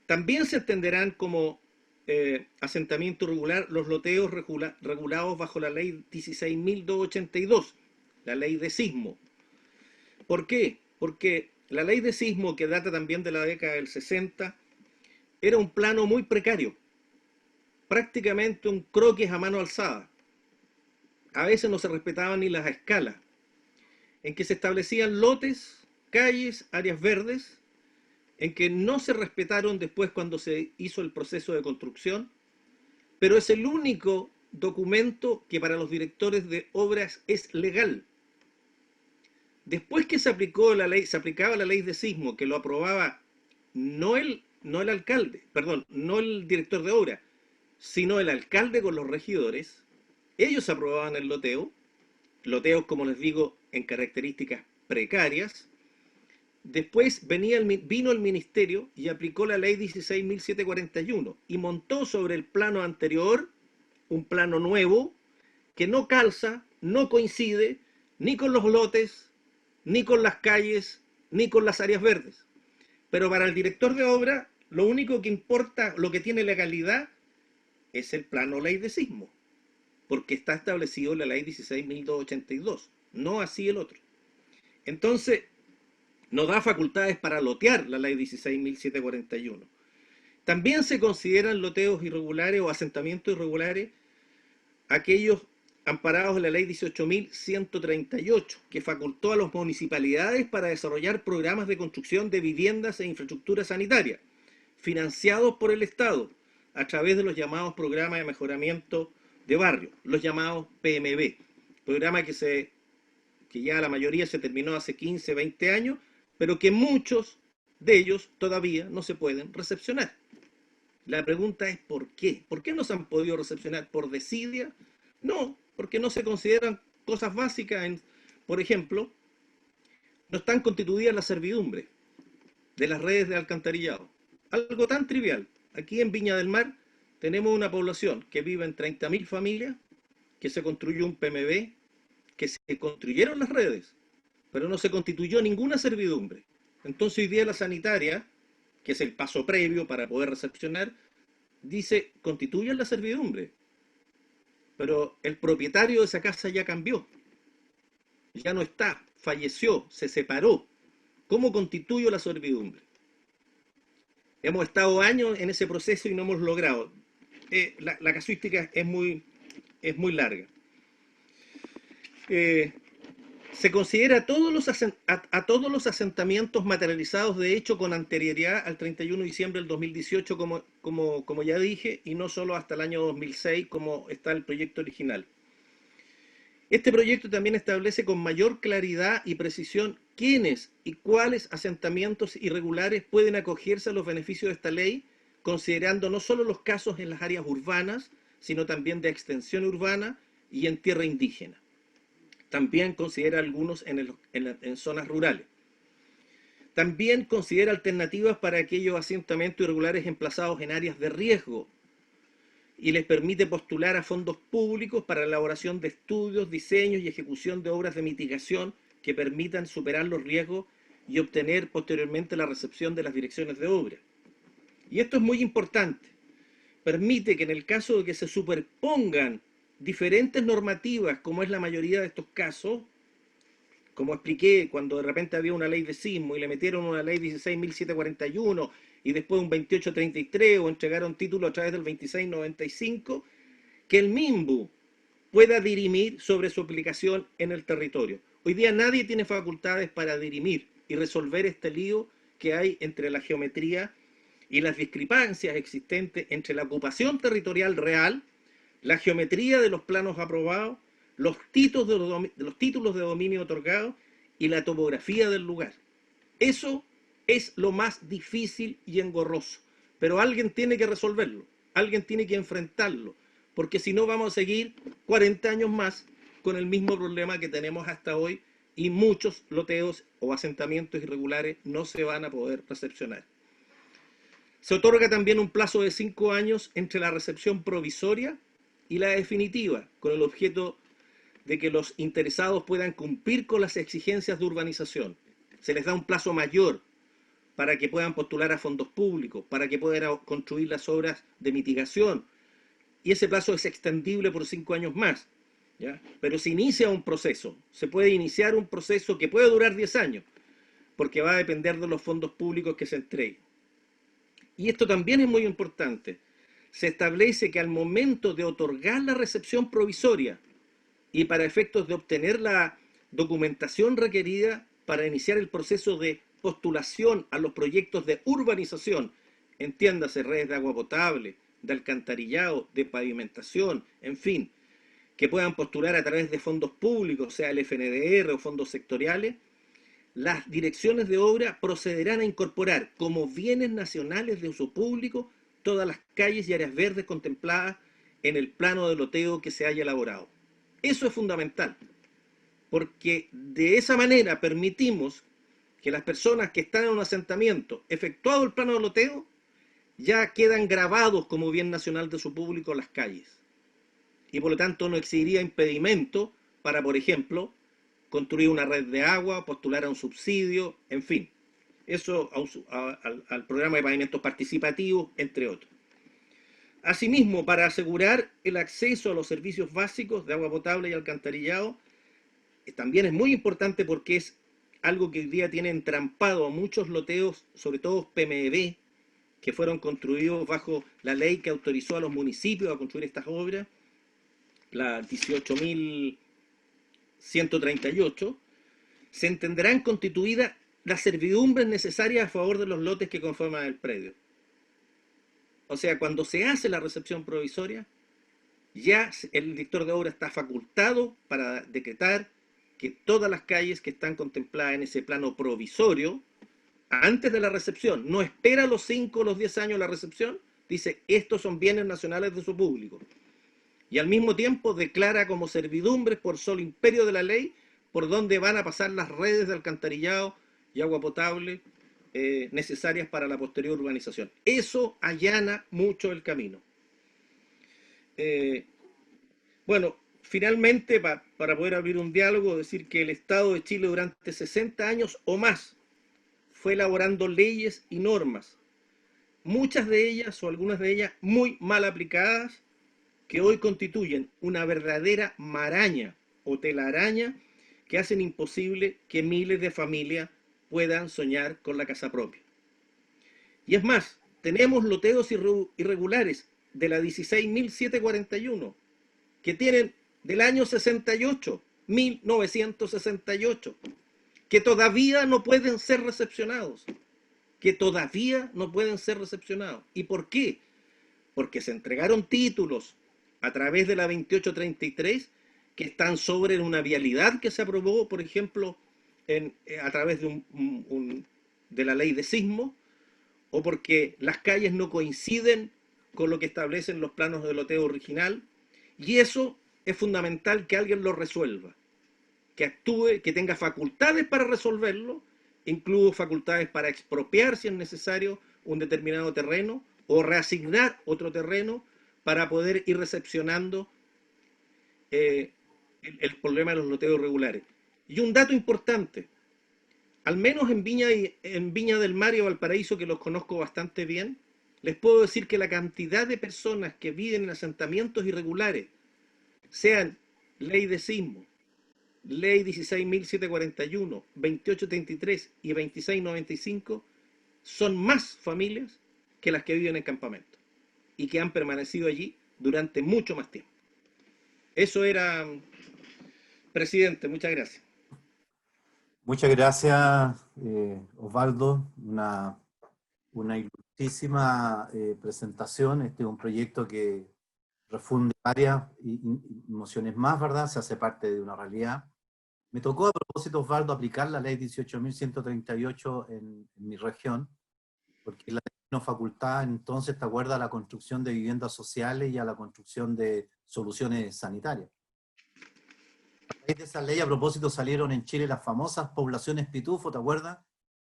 También se entenderán como asentamiento irregular los loteos regulados bajo la ley 16.282, la ley de sismo. ¿Por qué? Porque la ley de sismo, que data también de la década del 60, era un plano muy precario, prácticamente un croquis a mano alzada. A veces no se respetaban ni las escalas, en que se establecían lotes, calles, áreas verdes, en que no se respetaron después cuando se hizo el proceso de construcción, pero es el único documento que para los directores de obras es legal. Después que se aplicó la ley, se aplicaba la ley de sismo, que lo aprobaba no el alcalde, perdón, no el director de obra, sino el alcalde con los regidores. Ellos aprobaban el loteo, loteos, como les digo, en características precarias. Después vino el ministerio y aplicó la ley 16.741 y montó sobre el plano anterior un plano nuevo que no calza, no coincide ni con los lotes, ni con las calles, ni con las áreas verdes. Pero para el director de obra, lo único que importa, lo que tiene legalidad, es el plano ley de sismo, porque está establecido en la ley 16.282, no así el otro. Entonces, nos da facultades para lotear la ley 16.741. También se consideran loteos irregulares o asentamientos irregulares aquellos amparados en la ley 18.138, que facultó a las municipalidades para desarrollar programas de construcción de viviendas e infraestructura sanitaria, financiados por el Estado, a través de los llamados programas de mejoramiento de barrio, los llamados PMB, programa que ya la mayoría se terminó hace 15, 20 años, pero que muchos de ellos todavía no se pueden recepcionar. La pregunta es ¿por qué? ¿Por qué no se han podido recepcionar? ¿Por desidia? No, porque no se consideran cosas básicas. Por ejemplo, no están constituidas las servidumbres de las redes de alcantarillado. Algo tan trivial. Aquí en Viña del Mar tenemos una población que vive en 30.000 familias, que se construyó un PMB, que se construyeron las redes, pero no se constituyó ninguna servidumbre. Entonces hoy día la sanitaria, que es el paso previo para poder recepcionar, dice, constituyan la servidumbre. Pero el propietario de esa casa ya cambió, ya no está, falleció, se separó. ¿Cómo constituyo la servidumbre? Hemos estado años en ese proceso y no hemos logrado. La casuística es muy larga. Se considera a todos los asentamientos materializados de hecho con anterioridad al 31 de diciembre del 2018, como ya dije, y no solo hasta el año 2006, como está el proyecto original. Este proyecto también establece con mayor claridad y precisión quiénes y cuáles asentamientos irregulares pueden acogerse a los beneficios de esta ley, considerando no solo los casos en las áreas urbanas, sino también de extensión urbana y en tierra indígena. También considera algunos en zonas rurales. También considera alternativas para aquellos asentamientos irregulares emplazados en áreas de riesgo y les permite postular a fondos públicos para la elaboración de estudios, diseños y ejecución de obras de mitigación que permitan superar los riesgos y obtener posteriormente la recepción de las direcciones de obra. Y esto es muy importante. Permite que en el caso de que se superpongan diferentes normativas, como es la mayoría de estos casos, como expliqué, cuando de repente había una ley de sismo y le metieron una ley 16.741 y después un 2833 o entregaron título a través del 2695, que el MIMBU pueda dirimir sobre su aplicación en el territorio. Hoy día nadie tiene facultades para dirimir y resolver este lío que hay entre la geometría y las discrepancias existentes entre la ocupación territorial real, la geometría de los planos aprobados, los títulos de dominio otorgados y la topografía del lugar. Eso es lo más difícil y engorroso, pero alguien tiene que resolverlo, alguien tiene que enfrentarlo, porque si no vamos a seguir 40 años más con el mismo problema que tenemos hasta hoy y muchos loteos o asentamientos irregulares no se van a poder recepcionar. Se otorga también un plazo de 5 años entre la recepción provisoria y la definitiva, con el objeto de que los interesados puedan cumplir con las exigencias de urbanización. Se les da un plazo mayor para que puedan postular a fondos públicos, para que puedan construir las obras de mitigación, y ese plazo es extendible por 5 años más, ¿ya? Pero se inicia un proceso, se puede iniciar un proceso que puede durar 10 años, porque va a depender de los fondos públicos que se entreguen. Y esto también es muy importante. Se establece que al momento de otorgar la recepción provisoria y para efectos de obtener la documentación requerida para iniciar el proceso de postulación a los proyectos de urbanización, entiéndase redes de agua potable, de alcantarillado, de pavimentación, en fin, que puedan postular a través de fondos públicos, sea el FNDR o fondos sectoriales, las direcciones de obra procederán a incorporar como bienes nacionales de uso público todas las calles y áreas verdes contempladas en el plano de loteo que se haya elaborado. Eso es fundamental, porque de esa manera permitimos que las personas que están en un asentamiento efectuado el plano de loteo ya quedan grabados como bien nacional de su público las calles. Y por lo tanto no existiría impedimento para, por ejemplo, construir una red de agua, postular a un subsidio, en fin. Eso al programa de pavimentos participativos, entre otros. Asimismo, para asegurar el acceso a los servicios básicos de agua potable y alcantarillado, también es muy importante porque es algo que hoy día tiene entrampado a muchos loteos, sobre todo PMB, que fueron construidos bajo la ley que autorizó a los municipios a construir estas obras, la 18.138, se entenderán constituidas las servidumbres necesarias a favor de los lotes que conforman el predio. O sea, cuando se hace la recepción provisoria, ya el director de obra está facultado para decretar que todas las calles que están contempladas en ese plano provisorio, antes de la recepción, no espera los 5 o los 10 años de la recepción, dice, estos son bienes nacionales de su público. Y al mismo tiempo declara como servidumbres por solo imperio de la ley por donde van a pasar las redes de alcantarillado y agua potable necesarias para la posterior urbanización. Eso allana mucho el camino. Bueno, finalmente, para poder abrir un diálogo, decir que el Estado de Chile durante 60 años o más fue elaborando leyes y normas, muchas de ellas o algunas de ellas muy mal aplicadas, que hoy constituyen una verdadera maraña o telaraña que hacen imposible que miles de familias puedan soñar con la casa propia. Y es más, tenemos loteos irregulares de la 16.741 que tienen del año 68, 1968, que todavía no pueden ser recepcionados, ¿Y por qué? Porque se entregaron títulos a través de la 2833 que están sobre una vialidad que se aprobó, por ejemplo, a través de la ley de sismo, o porque las calles no coinciden con lo que establecen los planos de loteo original, y eso es fundamental que alguien lo resuelva, que actúe, que tenga facultades para resolverlo, incluso facultades para expropiar si es necesario un determinado terreno o reasignar otro terreno para poder ir recepcionando el problema de los loteos irregulares. Y un dato importante, al menos en Viña del Mar y Valparaíso, que los conozco bastante bien, les puedo decir que la cantidad de personas que viven en asentamientos irregulares, sean ley de sismo, ley 16.741, 2833 y 2695, son más familias que las que viven en campamento y que han permanecido allí durante mucho más tiempo. Eso era, presidente, muchas gracias. Muchas gracias, Osvaldo. Una ilustrísima presentación. Este es un proyecto que refunde varias emociones más, ¿verdad? Se hace parte de una realidad. Me tocó, a propósito, Osvaldo, aplicar la ley 18.138 en mi región, porque la ley nos facultaba entonces, ¿te acuerdas?, a la construcción de viviendas sociales y a la construcción de soluciones sanitarias. A raíz de esa ley, a propósito, salieron en Chile las famosas poblaciones pitufo, ¿te acuerdas?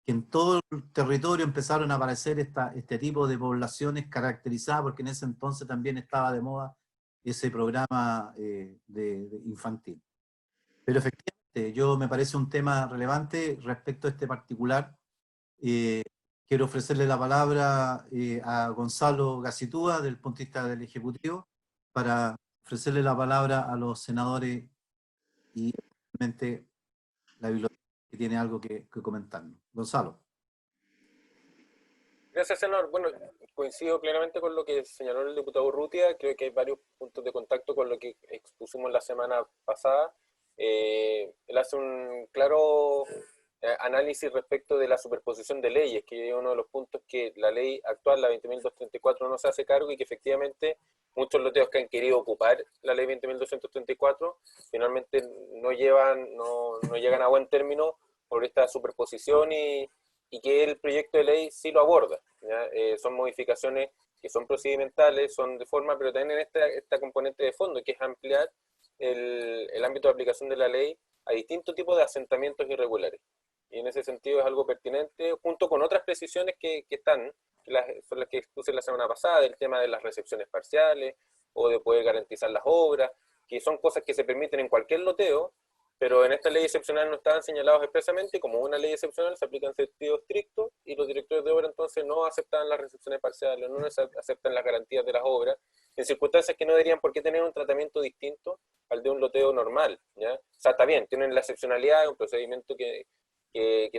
Que en todo el territorio empezaron a aparecer este tipo de poblaciones caracterizadas, porque en ese entonces también estaba de moda ese programa de infantil. Pero efectivamente, me parece un tema relevante respecto a este particular. Quiero ofrecerle la palabra a Gonzalo Gacitúa, del punto de vista del Ejecutivo, para ofrecerle la palabra a los senadores y obviamente la biblioteca que tiene algo que comentarnos. Gonzalo. Gracias, senador. Bueno, coincido plenamente con lo que señaló el diputado Urrutia. Creo que hay varios puntos de contacto con lo que expusimos la semana pasada. Él hace un claro análisis respecto de la superposición de leyes, que es uno de los puntos que la ley actual, la 20.234, no se hace cargo, y que efectivamente muchos loteos que han querido ocupar la ley 20.234 finalmente no llegan a buen término por esta superposición, y que el proyecto de ley sí lo aborda, ¿ya? Son modificaciones que son procedimentales, son de forma, pero también en esta componente de fondo, que es ampliar el ámbito de aplicación de la ley a distintos tipos de asentamientos irregulares. Y en ese sentido es algo pertinente, junto con otras precisiones que son las que expuse la semana pasada, del tema de las recepciones parciales, o de poder garantizar las obras, que son cosas que se permiten en cualquier loteo, pero en esta ley excepcional no estaban señalados expresamente. Como una ley excepcional se aplica en sentido estricto, y los directores de obra entonces no aceptan las recepciones parciales, no aceptan las garantías de las obras, en circunstancias que no deberían por qué tener un tratamiento distinto al de un loteo normal, ¿ya? O sea, está bien, tienen la excepcionalidad, un procedimiento que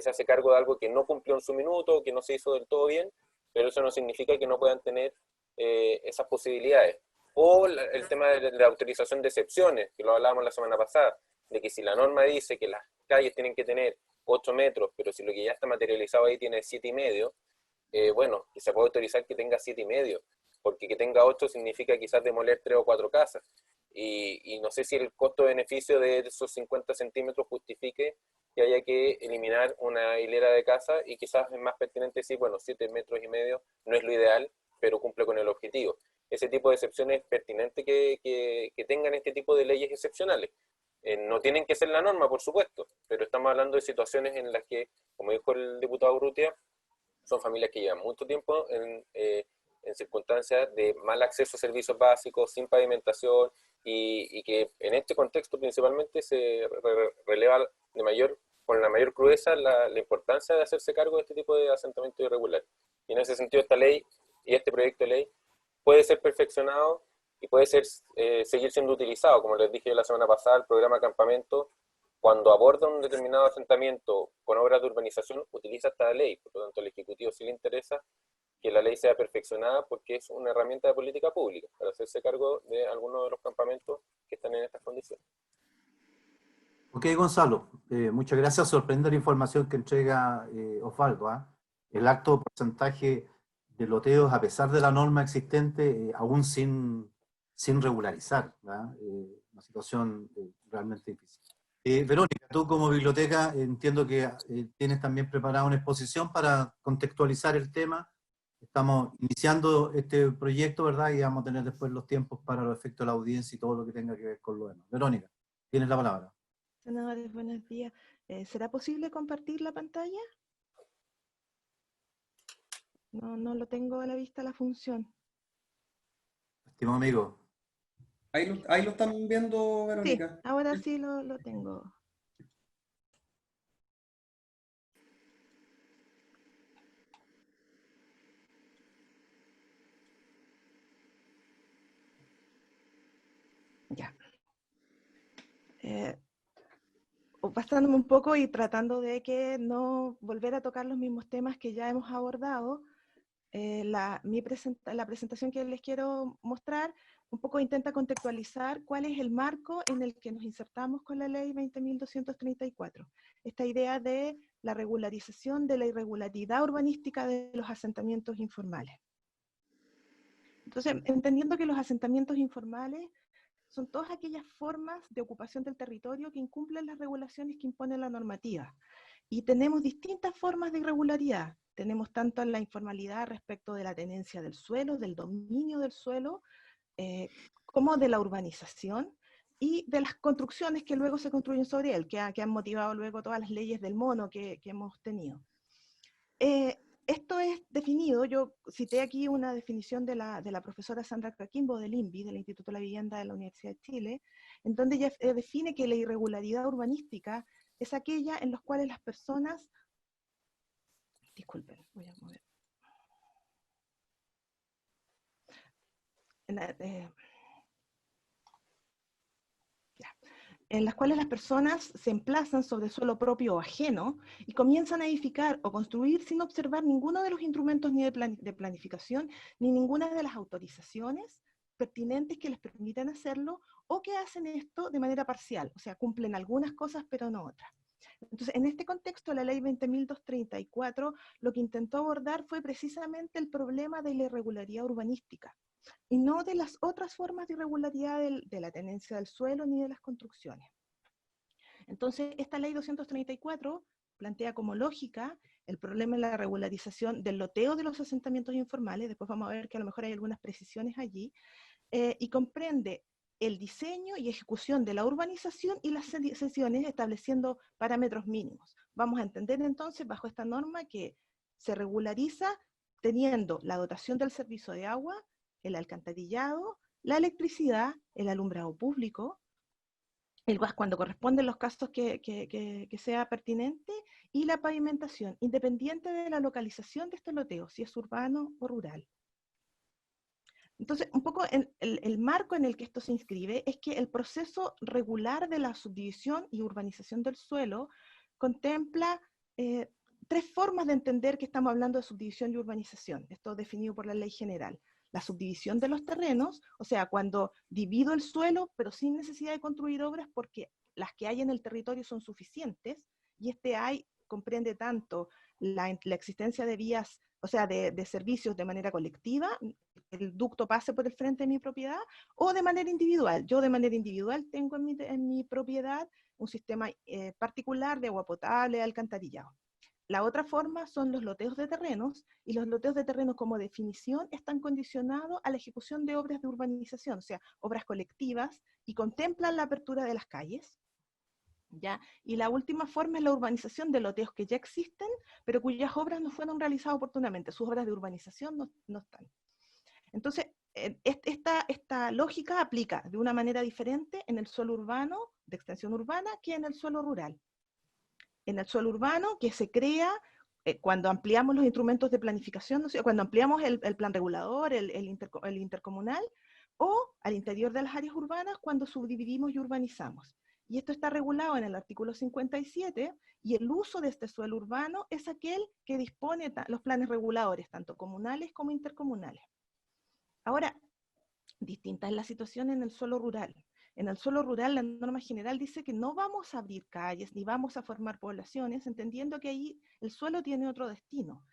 se hace cargo de algo que no cumplió en su minuto, que no se hizo del todo bien, pero eso no significa que no puedan tener esas posibilidades. O el tema de la autorización de excepciones, que lo hablábamos la semana pasada, de que si la norma dice que las calles tienen que tener 8 metros, pero si lo que ya está materializado ahí tiene 7,5, bueno, que se puede autorizar que tenga 7,5, porque que tenga 8 significa quizás demoler 3 o 4 casas. Y no sé si el costo-beneficio de esos 50 centímetros justifique que haya que eliminar una hilera de casas, y quizás es más pertinente decir, bueno, 7,5 metros no es lo ideal, pero cumple con el objetivo. Ese tipo de excepciones es pertinente que tengan este tipo de leyes excepcionales. No tienen que ser la norma, por supuesto, pero estamos hablando de situaciones en las que, como dijo el diputado Urrutia, son familias que llevan mucho tiempo en circunstancias de mal acceso a servicios básicos, sin pavimentación, y que en este contexto principalmente se releva con la mayor crudeza la importancia de hacerse cargo de este tipo de asentamientos irregulares. Y en ese sentido esta ley y este proyecto de ley puede ser perfeccionado y puede seguir siendo utilizado. Como les dije la semana pasada, el programa Campamento, cuando aborda un determinado asentamiento con obras de urbanización, utiliza esta ley. Por lo tanto, al Ejecutivo sí le interesa que la ley sea perfeccionada, porque es una herramienta de política pública para hacerse cargo de algunos de los campamentos que están en estas condiciones. Ok, Gonzalo, muchas gracias. Sorprende la información que entrega Osvaldo. El alto porcentaje de loteos, a pesar de la norma existente, aún sin regularizar, una situación realmente difícil. Verónica, tú como biblioteca entiendo que tienes también preparada una exposición para contextualizar el tema. Estamos iniciando este proyecto, ¿verdad? Y vamos a tener después los tiempos para los efectos de la audiencia y todo lo que tenga que ver con lo demás. Verónica, tienes la palabra. Senadores, buenos días. ¿Será posible compartir la pantalla? No lo tengo a la vista la función. Estimado amigo. Ahí lo están viendo, Verónica. Sí, ahora sí lo tengo. Ya. Pasándome un poco y tratando de que no volver a tocar los mismos temas que ya hemos abordado, la presentación que les quiero mostrar un poco intenta contextualizar cuál es el marco en el que nos insertamos con la ley 20.234. Esta idea de la regularización de la irregularidad urbanística de los asentamientos informales. Entonces, entendiendo que los asentamientos informales son todas aquellas formas de ocupación del territorio que incumplen las regulaciones que impone la normativa. Y tenemos distintas formas de irregularidad. Tenemos tanto la informalidad respecto de la tenencia del suelo, del dominio del suelo, como de la urbanización y de las construcciones que luego se construyen sobre él, que han motivado luego todas las leyes del mono que hemos tenido. Esto es definido, yo cité aquí una definición de la profesora Sandra Coquimbo del INVI, del Instituto de la Vivienda de la Universidad de Chile, en donde ella define que la irregularidad urbanística es aquella en las cuales las personas, disculpen, voy a mover, en las cuales las personas se emplazan sobre suelo propio o ajeno y comienzan a edificar o construir sin observar ninguno de los instrumentos ni de planificación, ni ninguna de las autorizaciones pertinentes que les permitan hacerlo, o que hacen esto de manera parcial, o sea, cumplen algunas cosas pero no otras. Entonces, en este contexto, la ley 20.234 lo que intentó abordar fue precisamente el problema de la irregularidad urbanística, y no de las otras formas de irregularidad de la tenencia del suelo ni de las construcciones. Entonces, esta ley 234 plantea como lógica el problema de la regularización del loteo de los asentamientos informales, después vamos a ver que a lo mejor hay algunas precisiones allí, y comprende el diseño y ejecución de la urbanización y las cesiones estableciendo parámetros mínimos. Vamos a entender entonces bajo esta norma que se regulariza teniendo la dotación del servicio de agua, el alcantarillado, la electricidad, el alumbrado público, el gas cuando corresponden los casos que sea pertinente, y la pavimentación, independiente de la localización de este loteo, si es urbano o rural. Entonces, un poco el marco en el que esto se inscribe es que el proceso regular de la subdivisión y urbanización del suelo contempla tres formas de entender que estamos hablando de subdivisión y urbanización. Esto es definido por la ley general. La subdivisión de los terrenos, o sea, cuando divido el suelo, pero sin necesidad de construir obras porque las que hay en el territorio son suficientes, y comprende tanto la existencia de vías, o sea, de servicios de manera colectiva, el ducto pase por el frente de mi propiedad, o de manera individual. Yo de manera individual tengo en mi propiedad un sistema particular de agua potable, alcantarillado. La otra forma son los loteos de terrenos, y los loteos de terrenos como definición están condicionados a la ejecución de obras de urbanización, o sea, obras colectivas, y contemplan la apertura de las calles. ¿Ya? Y la última forma es la urbanización de loteos que ya existen, pero cuyas obras no fueron realizadas oportunamente, sus obras de urbanización no están. Entonces, esta lógica aplica de una manera diferente en el suelo urbano, de extensión urbana, que en el suelo rural. En el suelo urbano, que se crea cuando ampliamos los instrumentos de planificación, ¿no? Cuando ampliamos el plan regulador, el intercomunal, o al interior de las áreas urbanas, cuando subdividimos y urbanizamos. Y esto está regulado en el artículo 57, y el uso de este suelo urbano es aquel que dispone los planes reguladores, tanto comunales como intercomunales. Ahora, distinta es la situación en el suelo rural. En el suelo rural, la norma general dice que no vamos a abrir calles, ni vamos a formar poblaciones, entendiendo que ahí el suelo tiene otro destino.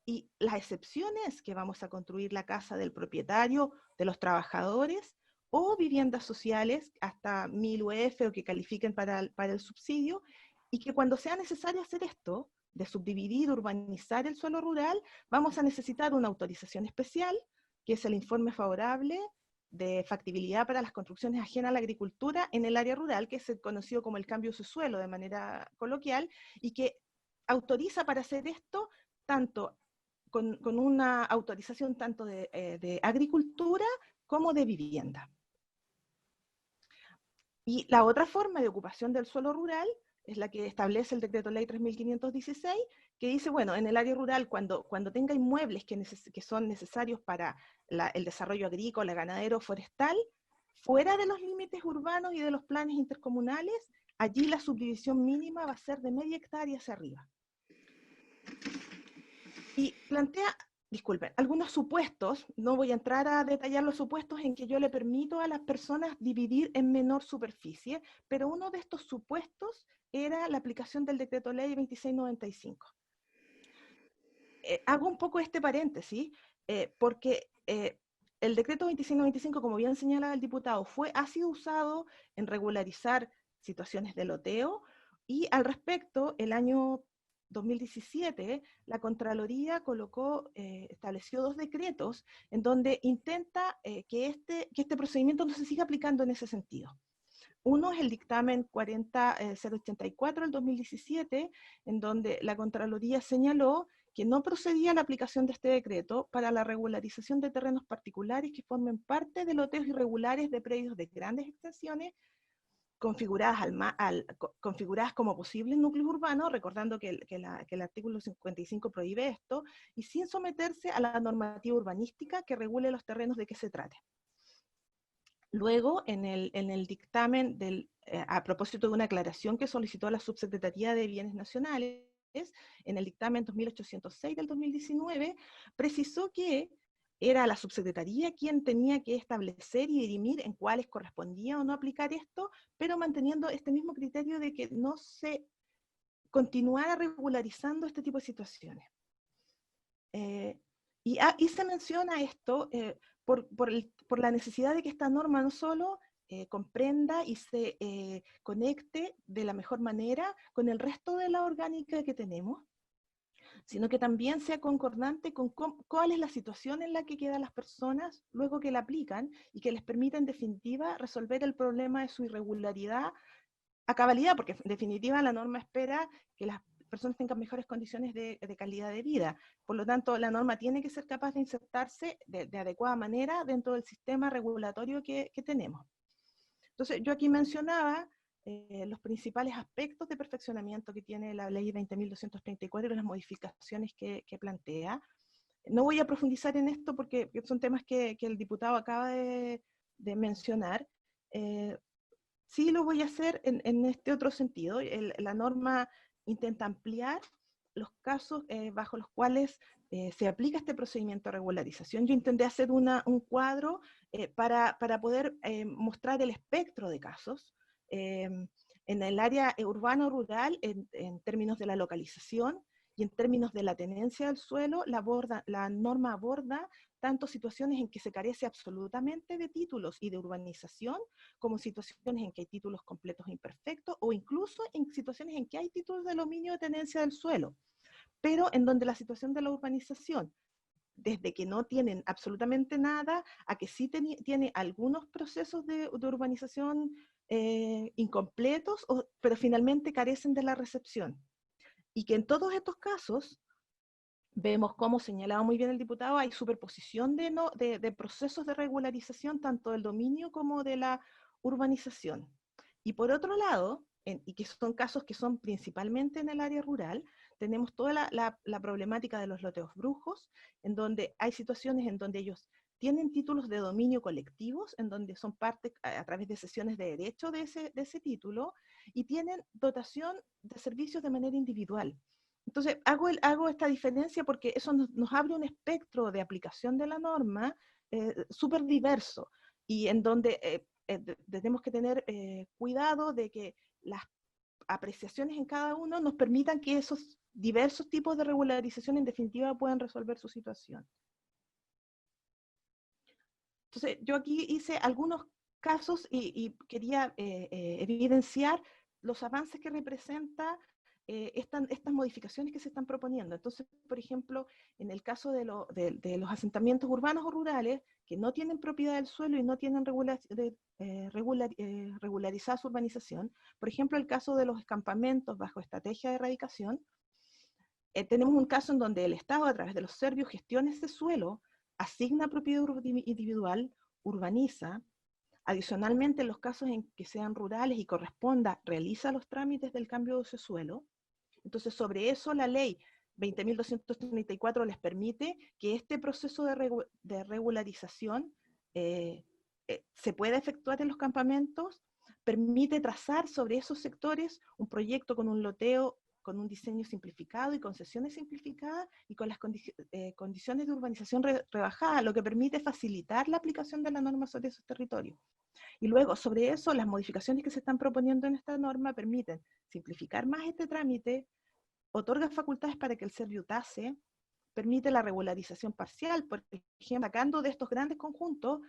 Y la excepción es que vamos a construir la casa del propietario, de los trabajadores, o viviendas sociales hasta 1000 UF o que califiquen para el subsidio, y que cuando sea necesario hacer esto, de subdividir, urbanizar el suelo rural, vamos a necesitar una autorización especial, que es el informe favorable de factibilidad para las construcciones ajenas a la agricultura en el área rural, que es conocido como el cambio de uso de suelo de manera coloquial, y que autoriza para hacer esto tanto con una autorización tanto de agricultura como de vivienda. Y la otra forma de ocupación del suelo rural es la que establece el decreto ley 3516, que dice, bueno, en el área rural, cuando tenga inmuebles que son necesarios para el desarrollo agrícola, ganadero, forestal, fuera de los límites urbanos y de los planes intercomunales, allí la subdivisión mínima va a ser de media hectárea hacia arriba. Y plantea, disculpen, algunos supuestos, no voy a entrar a detallar los supuestos en que yo le permito a las personas dividir en menor superficie, pero uno de estos supuestos era la aplicación del decreto ley 2695. Hago un poco este paréntesis, porque el decreto 2595, como bien señalaba el diputado, ha sido usado en regularizar situaciones de loteo, y al respecto, el año 2017, la Contraloría estableció 2 decretos en donde intenta que este procedimiento no se siga aplicando en ese sentido. Uno es el dictamen 40084 del 2017, en donde la Contraloría señaló que no procedía a la aplicación de este decreto para la regularización de terrenos particulares que formen parte de loteos irregulares de predios de grandes extensiones, configuradas como posibles núcleos urbanos, recordando que el artículo 55 prohíbe esto, y sin someterse a la normativa urbanística que regule los terrenos de que se trate. Luego, en el dictamen, a propósito de una aclaración que solicitó la Subsecretaría de Bienes Nacionales, en el dictamen 2806 del 2019, precisó que era la subsecretaría quien tenía que establecer y dirimir en cuáles correspondía o no aplicar esto, pero manteniendo este mismo criterio de que no se continuara regularizando este tipo de situaciones. Y se menciona esto por la necesidad de que esta norma no solo comprenda y se conecte de la mejor manera con el resto de la orgánica que tenemos, sino que también sea concordante con cuál es la situación en la que quedan las personas luego que la aplican, y que les permita en definitiva resolver el problema de su irregularidad a cabalidad, porque en definitiva la norma espera que las personas tengan mejores condiciones de calidad de vida. Por lo tanto, la norma tiene que ser capaz de insertarse de adecuada manera dentro del sistema regulatorio que tenemos. Entonces, yo aquí mencionaba los principales aspectos de perfeccionamiento que tiene la ley 20.234 y las modificaciones que plantea. No voy a profundizar en esto porque son temas que el diputado acaba de mencionar. Sí lo voy a hacer en este otro sentido. La norma intenta ampliar los casos bajo los cuales se aplica este procedimiento de regularización. Yo intenté hacer un cuadro para poder mostrar el espectro de casos en el área urbano-rural, en términos de la localización y en términos de la tenencia del suelo. La norma aborda tanto situaciones en que se carece absolutamente de títulos y de urbanización, como situaciones en que hay títulos completos e imperfectos, o incluso en situaciones en que hay títulos de dominio de tenencia del suelo, pero en donde la situación de la urbanización, desde que no tienen absolutamente nada, a que sí tiene algunos procesos de urbanización incompletos, pero finalmente carecen de la recepción. Y que en todos estos casos, vemos, como señalaba muy bien el diputado, hay superposición de procesos de regularización, tanto del dominio como de la urbanización. Y por otro lado, y que son casos que son principalmente en el área rural, tenemos toda la problemática de los loteos brujos, en donde hay situaciones en donde ellos tienen títulos de dominio colectivos, en donde son parte a través de cesiones de derecho de ese título, y tienen dotación de servicios de manera individual. Entonces, hago esta diferencia porque eso nos abre un espectro de aplicación de la norma súper diverso, y en donde tenemos que tener cuidado de que las apreciaciones en cada uno nos permitan que esos diversos tipos de regularización en definitiva puedan resolver su situación. Entonces, yo aquí hice algunos casos y quería evidenciar los avances que representa estas modificaciones que se están proponiendo. Entonces, por ejemplo, en el caso de los asentamientos urbanos o rurales que no tienen propiedad del suelo y no tienen regularizada su urbanización, por ejemplo, el caso de los campamentos bajo estrategia de erradicación, tenemos un caso en donde el Estado, a través de los servicios, gestiona ese suelo, asigna propiedad individual, urbaniza. Adicionalmente, en los casos en que sean rurales y corresponda, realiza los trámites del cambio de ese suelo. Entonces, sobre eso la ley 20.234 les permite que este proceso de regularización se pueda efectuar en los campamentos, permite trazar sobre esos sectores un proyecto con un loteo, con un diseño simplificado y concesiones simplificadas, y con las condiciones de urbanización rebajadas, lo que permite facilitar la aplicación de la norma sobre esos territorios. Y luego, sobre eso, las modificaciones que se están proponiendo en esta norma permiten simplificar más este trámite, otorga facultades para que el Serviutase permite la regularización parcial, por ejemplo, sacando de estos grandes conjuntos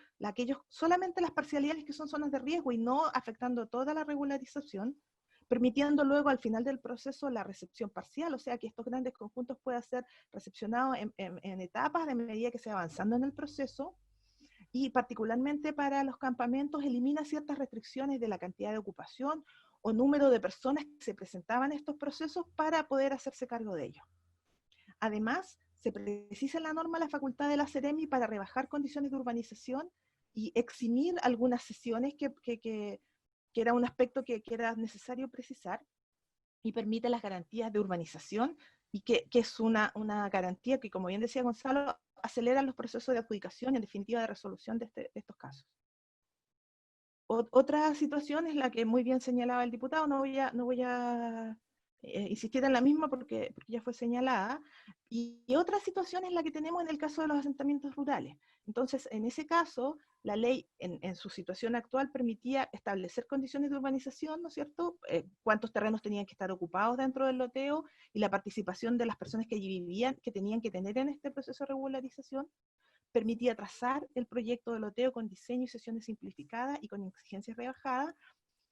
solamente las parcialidades que son zonas de riesgo y no afectando toda la regularización, permitiendo luego al final del proceso la recepción parcial, o sea que estos grandes conjuntos puedan ser recepcionados en etapas de medida que se va avanzando en el proceso, y particularmente para los campamentos elimina ciertas restricciones de la cantidad de ocupación o número de personas que se presentaban en estos procesos para poder hacerse cargo de ellos. Además, se precisa en la norma la facultad de la Seremi para rebajar condiciones de urbanización y eximir algunas sesiones que era un aspecto que era necesario precisar, y permite las garantías de urbanización, y que es una garantía que, como bien decía Gonzalo, acelera los procesos de adjudicación y en definitiva de resolución de estos casos. Otra situación es la que muy bien señalaba el diputado, no voy a insistir en la misma porque ya fue señalada, y otra situación es la que tenemos en el caso de los asentamientos rurales. Entonces, en ese caso, la ley en su situación actual permitía establecer condiciones de urbanización, ¿no es cierto? Cuántos terrenos tenían que estar ocupados dentro del loteo y la participación de las personas que allí vivían, que tenían que tener en este proceso de regularización. Permitía trazar el proyecto de loteo con diseño y sesiones simplificadas y con exigencias rebajadas,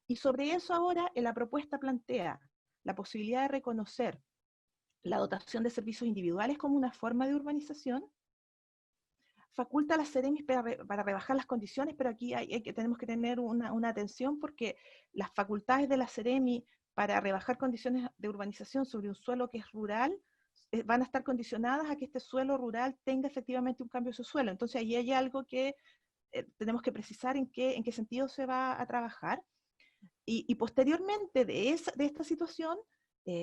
y sobre eso ahora en la propuesta plantea la posibilidad de reconocer la dotación de servicios individuales como una forma de urbanización, faculta a las Seremis para rebajar las condiciones, pero aquí tenemos que tener una atención, porque las facultades de la Seremi para rebajar condiciones de urbanización sobre un suelo que es rural van a estar condicionadas a que este suelo rural tenga efectivamente un cambio de su suelo. Entonces ahí hay algo que tenemos que precisar en qué sentido se va a trabajar. Y posteriormente de esta situación,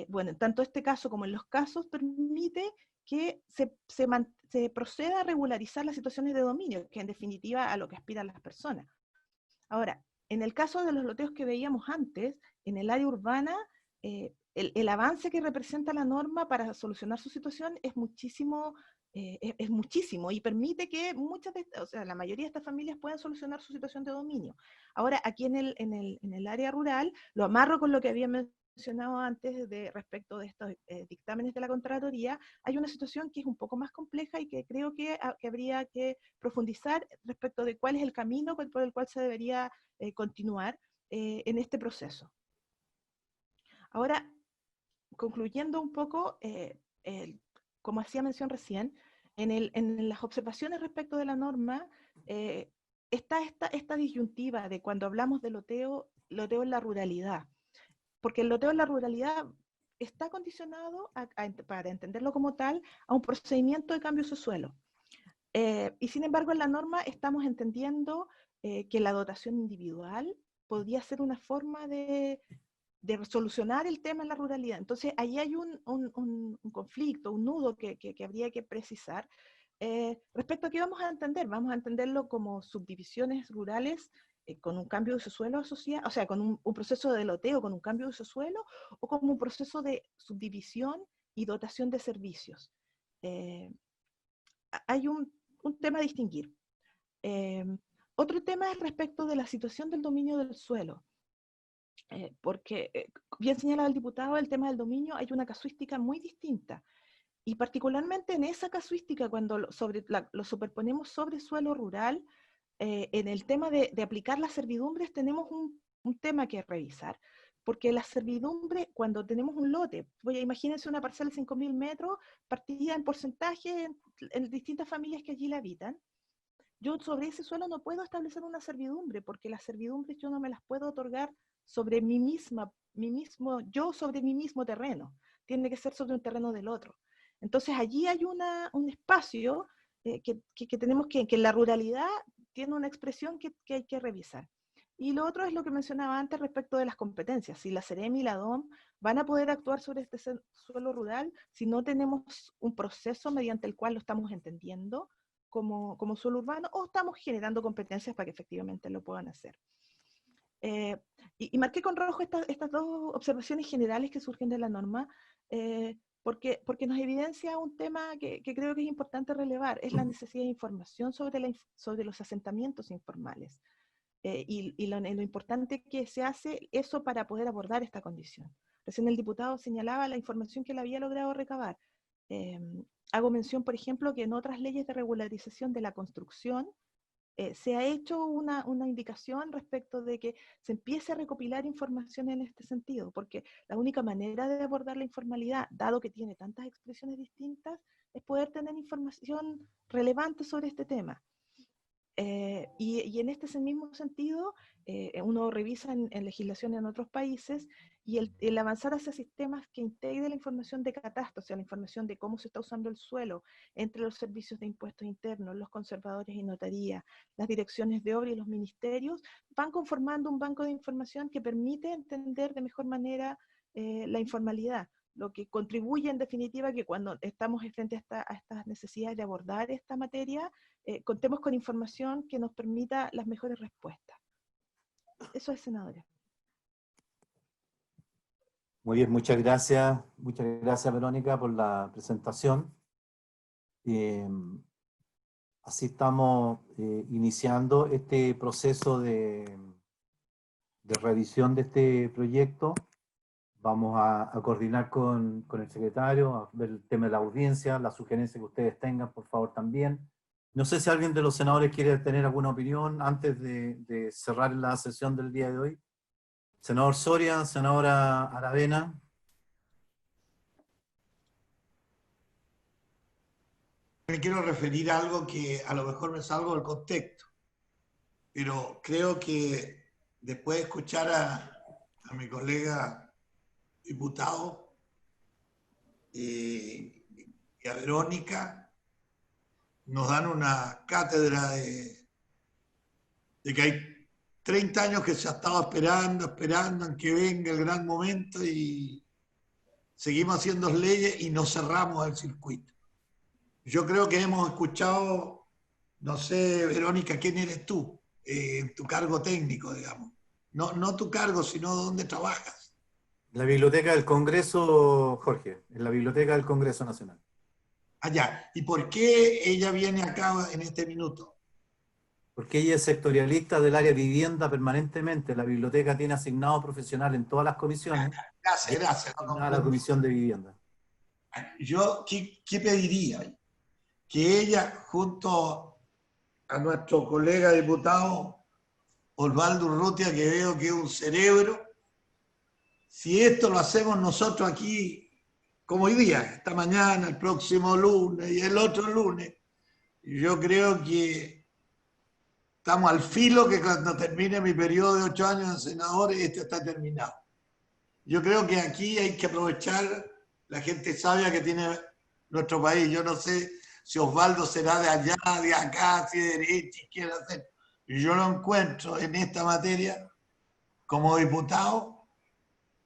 bueno, tanto este caso como en los casos, permite que se proceda a regularizar las situaciones de dominio, que en definitiva a lo que aspiran las personas. Ahora, en el caso de los loteos que veíamos antes, en el área urbana, el avance que representa la norma para solucionar su situación es muchísimo, y permite que la mayoría de estas familias puedan solucionar su situación de dominio. Ahora, aquí en el área rural, lo amarro con lo que había mencionado antes respecto de estos dictámenes de la Contraloría. Hay una situación que es un poco más compleja y que creo que habría que profundizar respecto de cuál es el camino por el cual se debería continuar en este proceso. Ahora, concluyendo un poco, como hacía mención recién, en las observaciones respecto de la norma, está esta disyuntiva de cuando hablamos de loteo en la ruralidad, porque el loteo en la ruralidad está condicionado, para entenderlo como tal, a un procedimiento de cambio de su suelo. Y sin embargo, en la norma estamos entendiendo que la dotación individual podría ser una forma de solucionar el tema en la ruralidad. Entonces, ahí hay un conflicto, un nudo que habría que precisar. Respecto a qué vamos a entender, vamos a entenderlo como subdivisiones rurales con un cambio de uso suelo asociado, o sea, con un proceso de loteo con un cambio de uso suelo, o como un proceso de subdivisión y dotación de servicios. Hay un tema a distinguir. Otro tema es respecto de la situación del dominio del suelo. Porque, bien señalaba el diputado, el tema del dominio hay una casuística muy distinta, y particularmente en esa casuística, cuando lo superponemos sobre suelo rural, en el tema de aplicar las servidumbres tenemos un tema que revisar, porque las servidumbres, cuando tenemos un lote, imagínense una parcela de 5.000 metros, partida en porcentaje en distintas familias que allí la habitan. Yo sobre ese suelo no puedo establecer una servidumbre, porque las servidumbres yo no me las puedo otorgar sobre sobre mi mismo terreno. Tiene que ser sobre un terreno del otro. Entonces allí hay un espacio que tenemos que en la ruralidad tiene una expresión que hay que revisar. Y lo otro es lo que mencionaba antes respecto de las competencias. Si la Seremi y la DOM van a poder actuar sobre este suelo rural si no tenemos un proceso mediante el cual lo estamos entendiendo como suelo urbano, o estamos generando competencias para que efectivamente lo puedan hacer. Y marqué con rojo estas dos observaciones generales que surgen de la norma, porque nos evidencia un tema que creo que es importante relevar, es la necesidad de información sobre los asentamientos informales, y lo importante que se hace eso para poder abordar esta condición. Recién el diputado señalaba la información que él había logrado recabar. hago mención, por ejemplo, que en otras leyes de regularización de la construcción se ha hecho una indicación respecto de que se empiece a recopilar información en este sentido, porque la única manera de abordar la informalidad, dado que tiene tantas expresiones distintas, es poder tener información relevante sobre este tema. Y en este mismo sentido, uno revisa en legislación en otros países y el avanzar hacia sistemas que integren la información de catastro, o sea, la información de cómo se está usando el suelo entre los servicios de impuestos internos, los conservadores y notarías, las direcciones de obra y los ministerios, van conformando un banco de información que permite entender de mejor manera la informalidad, lo que contribuye en definitiva que cuando estamos frente a estas necesidades de abordar esta materia, contemos con información que nos permita las mejores respuestas. Eso es, senadora. Muy bien, muchas gracias Verónica por la presentación. Así estamos iniciando este proceso de revisión de este proyecto. Vamos a coordinar con el secretario, a ver el tema de la audiencia, las sugerencias que ustedes tengan, por favor, también. No sé si alguien de los senadores quiere tener alguna opinión antes de cerrar la sesión del día de hoy. Senador Soria, senadora Aravena. Me quiero referir a algo que a lo mejor me salgo del contexto, pero creo que después de escuchar a mi colega diputado y a Verónica, nos dan una cátedra de que hay 30 años que se ha estado esperando en que venga el gran momento y seguimos haciendo leyes y nos cerramos el circuito. Yo creo que hemos escuchado, no sé, Verónica, ¿quién eres tú? En tu cargo técnico, digamos. No tu cargo, sino dónde trabajas. La Biblioteca del Congreso, Jorge, en la Biblioteca del Congreso Nacional. Allá. ¿Y por qué ella viene acá en este minuto? Porque ella es sectorialista del área vivienda permanentemente. La biblioteca tiene asignado profesional en todas las comisiones. Gracias. A la comisión de vivienda. Yo, ¿qué pediría? Que ella, junto a nuestro colega diputado Osvaldo Urrutia, que veo que es un cerebro, si esto lo hacemos nosotros aquí, como hoy día, esta mañana, el próximo lunes y el otro lunes, yo creo que estamos al filo que cuando termine mi periodo de 8 años de senador, esto está terminado. Yo creo que aquí hay que aprovechar la gente sabia que tiene nuestro país. Yo no sé si Osvaldo será de allá, de acá, si de derecha, izquierda, etc. Yo lo encuentro en esta materia, como diputado,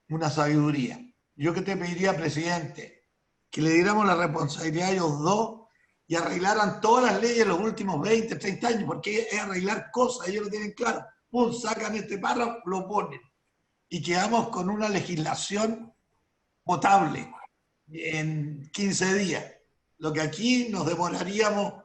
una sabiduría. Yo que te pediría, presidente, que le diéramos la responsabilidad a ellos dos y arreglaran todas las leyes en los últimos 20, 30 años, porque es arreglar cosas, ellos lo tienen claro. Pum, sacan este párrafo, lo ponen. Y quedamos con una legislación potable en 15 días. Lo que aquí nos demoraríamos,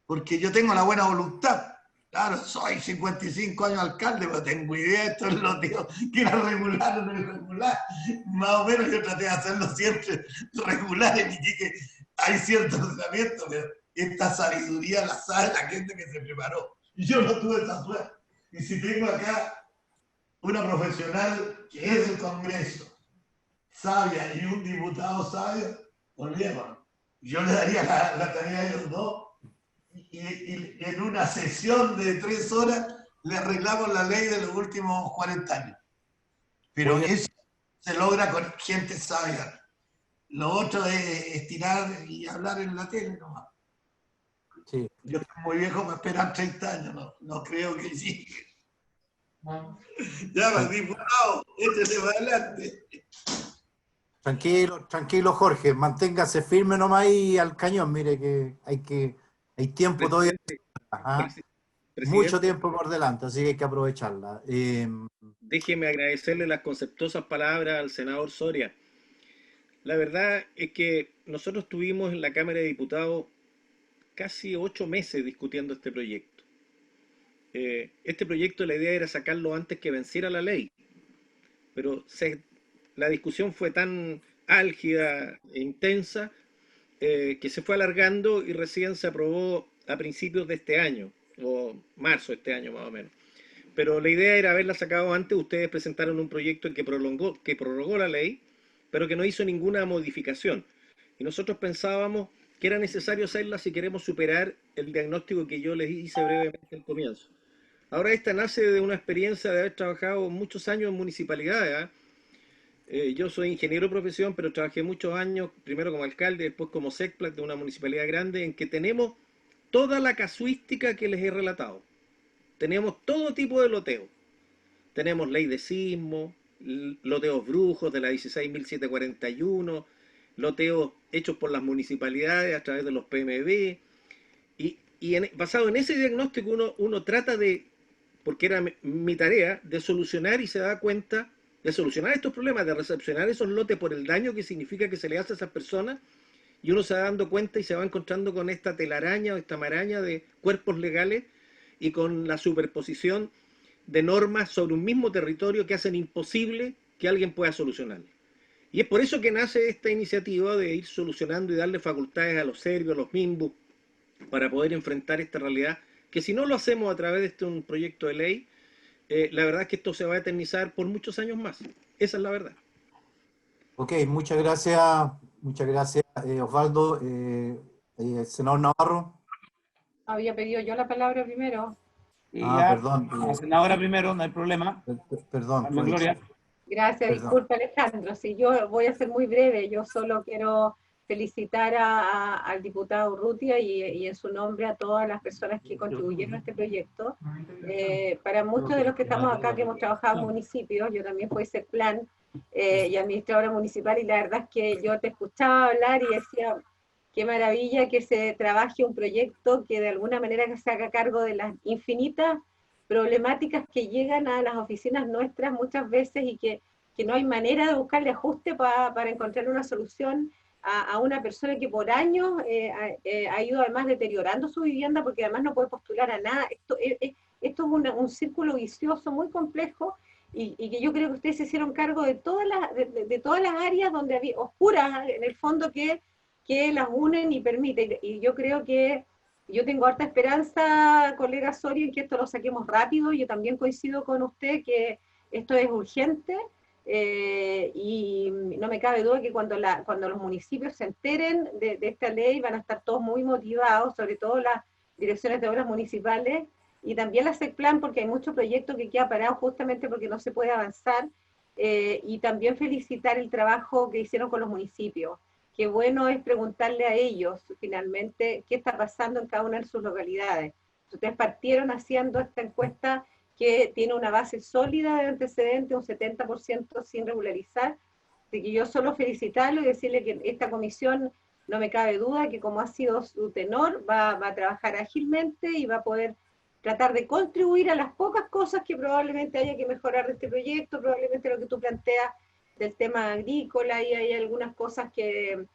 porque yo tengo la buena voluntad. Claro, soy 55 años alcalde, pero tengo idea de esto es lo que era regular o no irregular. Más o menos yo traté de hacerlo siempre regular en Iquique. Hay cierto tratamiento, pero esta sabiduría la sabe la gente que se preparó. Y yo no tuve esa suerte. Y si tengo acá una profesional que es el Congreso, sabia, y un diputado sabio, olvidémonos. Yo le daría la tarea a ellos dos y en una sesión de 3 horas le arreglamos la ley de los últimos 40 años. Pero eso se logra con gente sabia. Lo otro es estirar y hablar en la tele nomás. Sí. Yo estoy muy viejo para esperar 30 años, no creo que llegue. Ya, diputado, échese para adelante. Tranquilo Jorge, manténgase firme nomás ahí al cañón, mire que hay tiempo todavía. Ajá. Mucho tiempo por delante, así que hay que aprovecharla. Déjeme agradecerle las conceptuosas palabras al senador Soria. La verdad es que nosotros estuvimos en la Cámara de Diputados casi 8 meses discutiendo este proyecto. Este proyecto, la idea era sacarlo antes que venciera la ley, pero la discusión fue tan álgida e intensa que se fue alargando y recién se aprobó a principios de este año, o marzo de este año más o menos. Pero la idea era haberla sacado antes. Ustedes presentaron un proyecto que prorrogó la ley, pero que no hizo ninguna modificación. Y nosotros pensábamos que era necesario hacerla si queremos superar el diagnóstico que yo les hice brevemente al comienzo. Ahora esta nace de una experiencia de haber trabajado muchos años en municipalidades. Yo soy ingeniero de profesión, pero trabajé muchos años, primero como alcalde, después como SECPLAC de una municipalidad grande, en que tenemos toda la casuística que les he relatado. Tenemos todo tipo de loteo. Tenemos ley de sismo, loteos brujos de la 16.741, loteos hechos por las municipalidades a través de los PMB. Basado en ese diagnóstico uno trata de, porque era mi tarea, de solucionar y se da cuenta, de solucionar estos problemas, de recepcionar esos lotes por el daño que significa que se le hace a esas personas, y uno se va dando cuenta y se va encontrando con esta telaraña o esta maraña de cuerpos legales y con la superposición de normas sobre un mismo territorio que hacen imposible que alguien pueda solucionarlo. Y es por eso que nace esta iniciativa de ir solucionando y darle facultades a los serbios, a los MIMBU, para poder enfrentar esta realidad, que si no lo hacemos a través de un proyecto de ley, la verdad es que esto se va a eternizar por muchos años más. Esa es la verdad. Ok, muchas gracias Osvaldo. Senador Navarro. Había pedido yo la palabra primero. Perdón. Senadora primero, no hay problema. Perdón. Gloria. Gracias, Perdón. disculpa Alejandro. Si yo voy a ser muy breve, yo solo quiero felicitar al diputado Urrutia y en su nombre a todas las personas que contribuyeron a este proyecto. Para muchos de los que estamos acá, que hemos trabajado en municipios, yo también fui SECPLAN y administradora municipal, y la verdad es que yo te escuchaba hablar y decía, qué maravilla que se trabaje un proyecto que de alguna manera que se haga cargo de las infinitas problemáticas que llegan a las oficinas nuestras muchas veces y que no hay manera de buscarle ajuste para encontrar una solución a una persona que por años ha ido además deteriorando su vivienda porque además no puede postular a nada. Esto es un círculo vicioso muy complejo y que yo creo que ustedes se hicieron cargo de todas las áreas donde había oscuras en el fondo que las unen y permiten. Y yo creo que yo tengo harta esperanza, colega Soria, en que esto lo saquemos rápido. Yo también coincido con usted que esto es urgente. Y no me cabe duda que cuando los municipios se enteren de esta ley van a estar todos muy motivados, sobre todo las direcciones de obras municipales y también la SECPLAN, porque hay muchos proyectos que quedan parados justamente porque no se puede avanzar, y también felicitar el trabajo que hicieron con los municipios. Qué bueno es preguntarle a ellos finalmente qué está pasando en cada una de sus localidades. Ustedes partieron haciendo esta encuesta que tiene una base sólida de antecedentes, un 70% sin regularizar, de que yo solo felicitarlo y decirle que esta comisión, no me cabe duda que como ha sido su tenor, va a trabajar ágilmente y va a poder tratar de contribuir a las pocas cosas que probablemente haya que mejorar de este proyecto, probablemente lo que tú planteas del tema agrícola, y hay algunas cosas que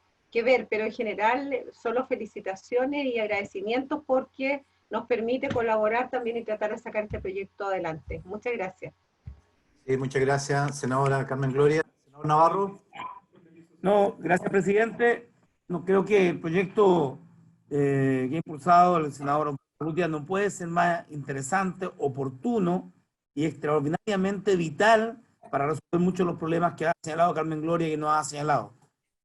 ver, pero en general solo felicitaciones y agradecimientos porque nos permite colaborar también y tratar de sacar este proyecto adelante. Muchas gracias. Sí, muchas gracias, senadora Carmen Gloria. Senador Navarro. No, gracias, presidente. No, creo que el proyecto que ha impulsado el senador Urrutia no puede ser más interesante, oportuno y extraordinariamente vital para resolver muchos de los problemas que ha señalado Carmen Gloria y que nos ha señalado.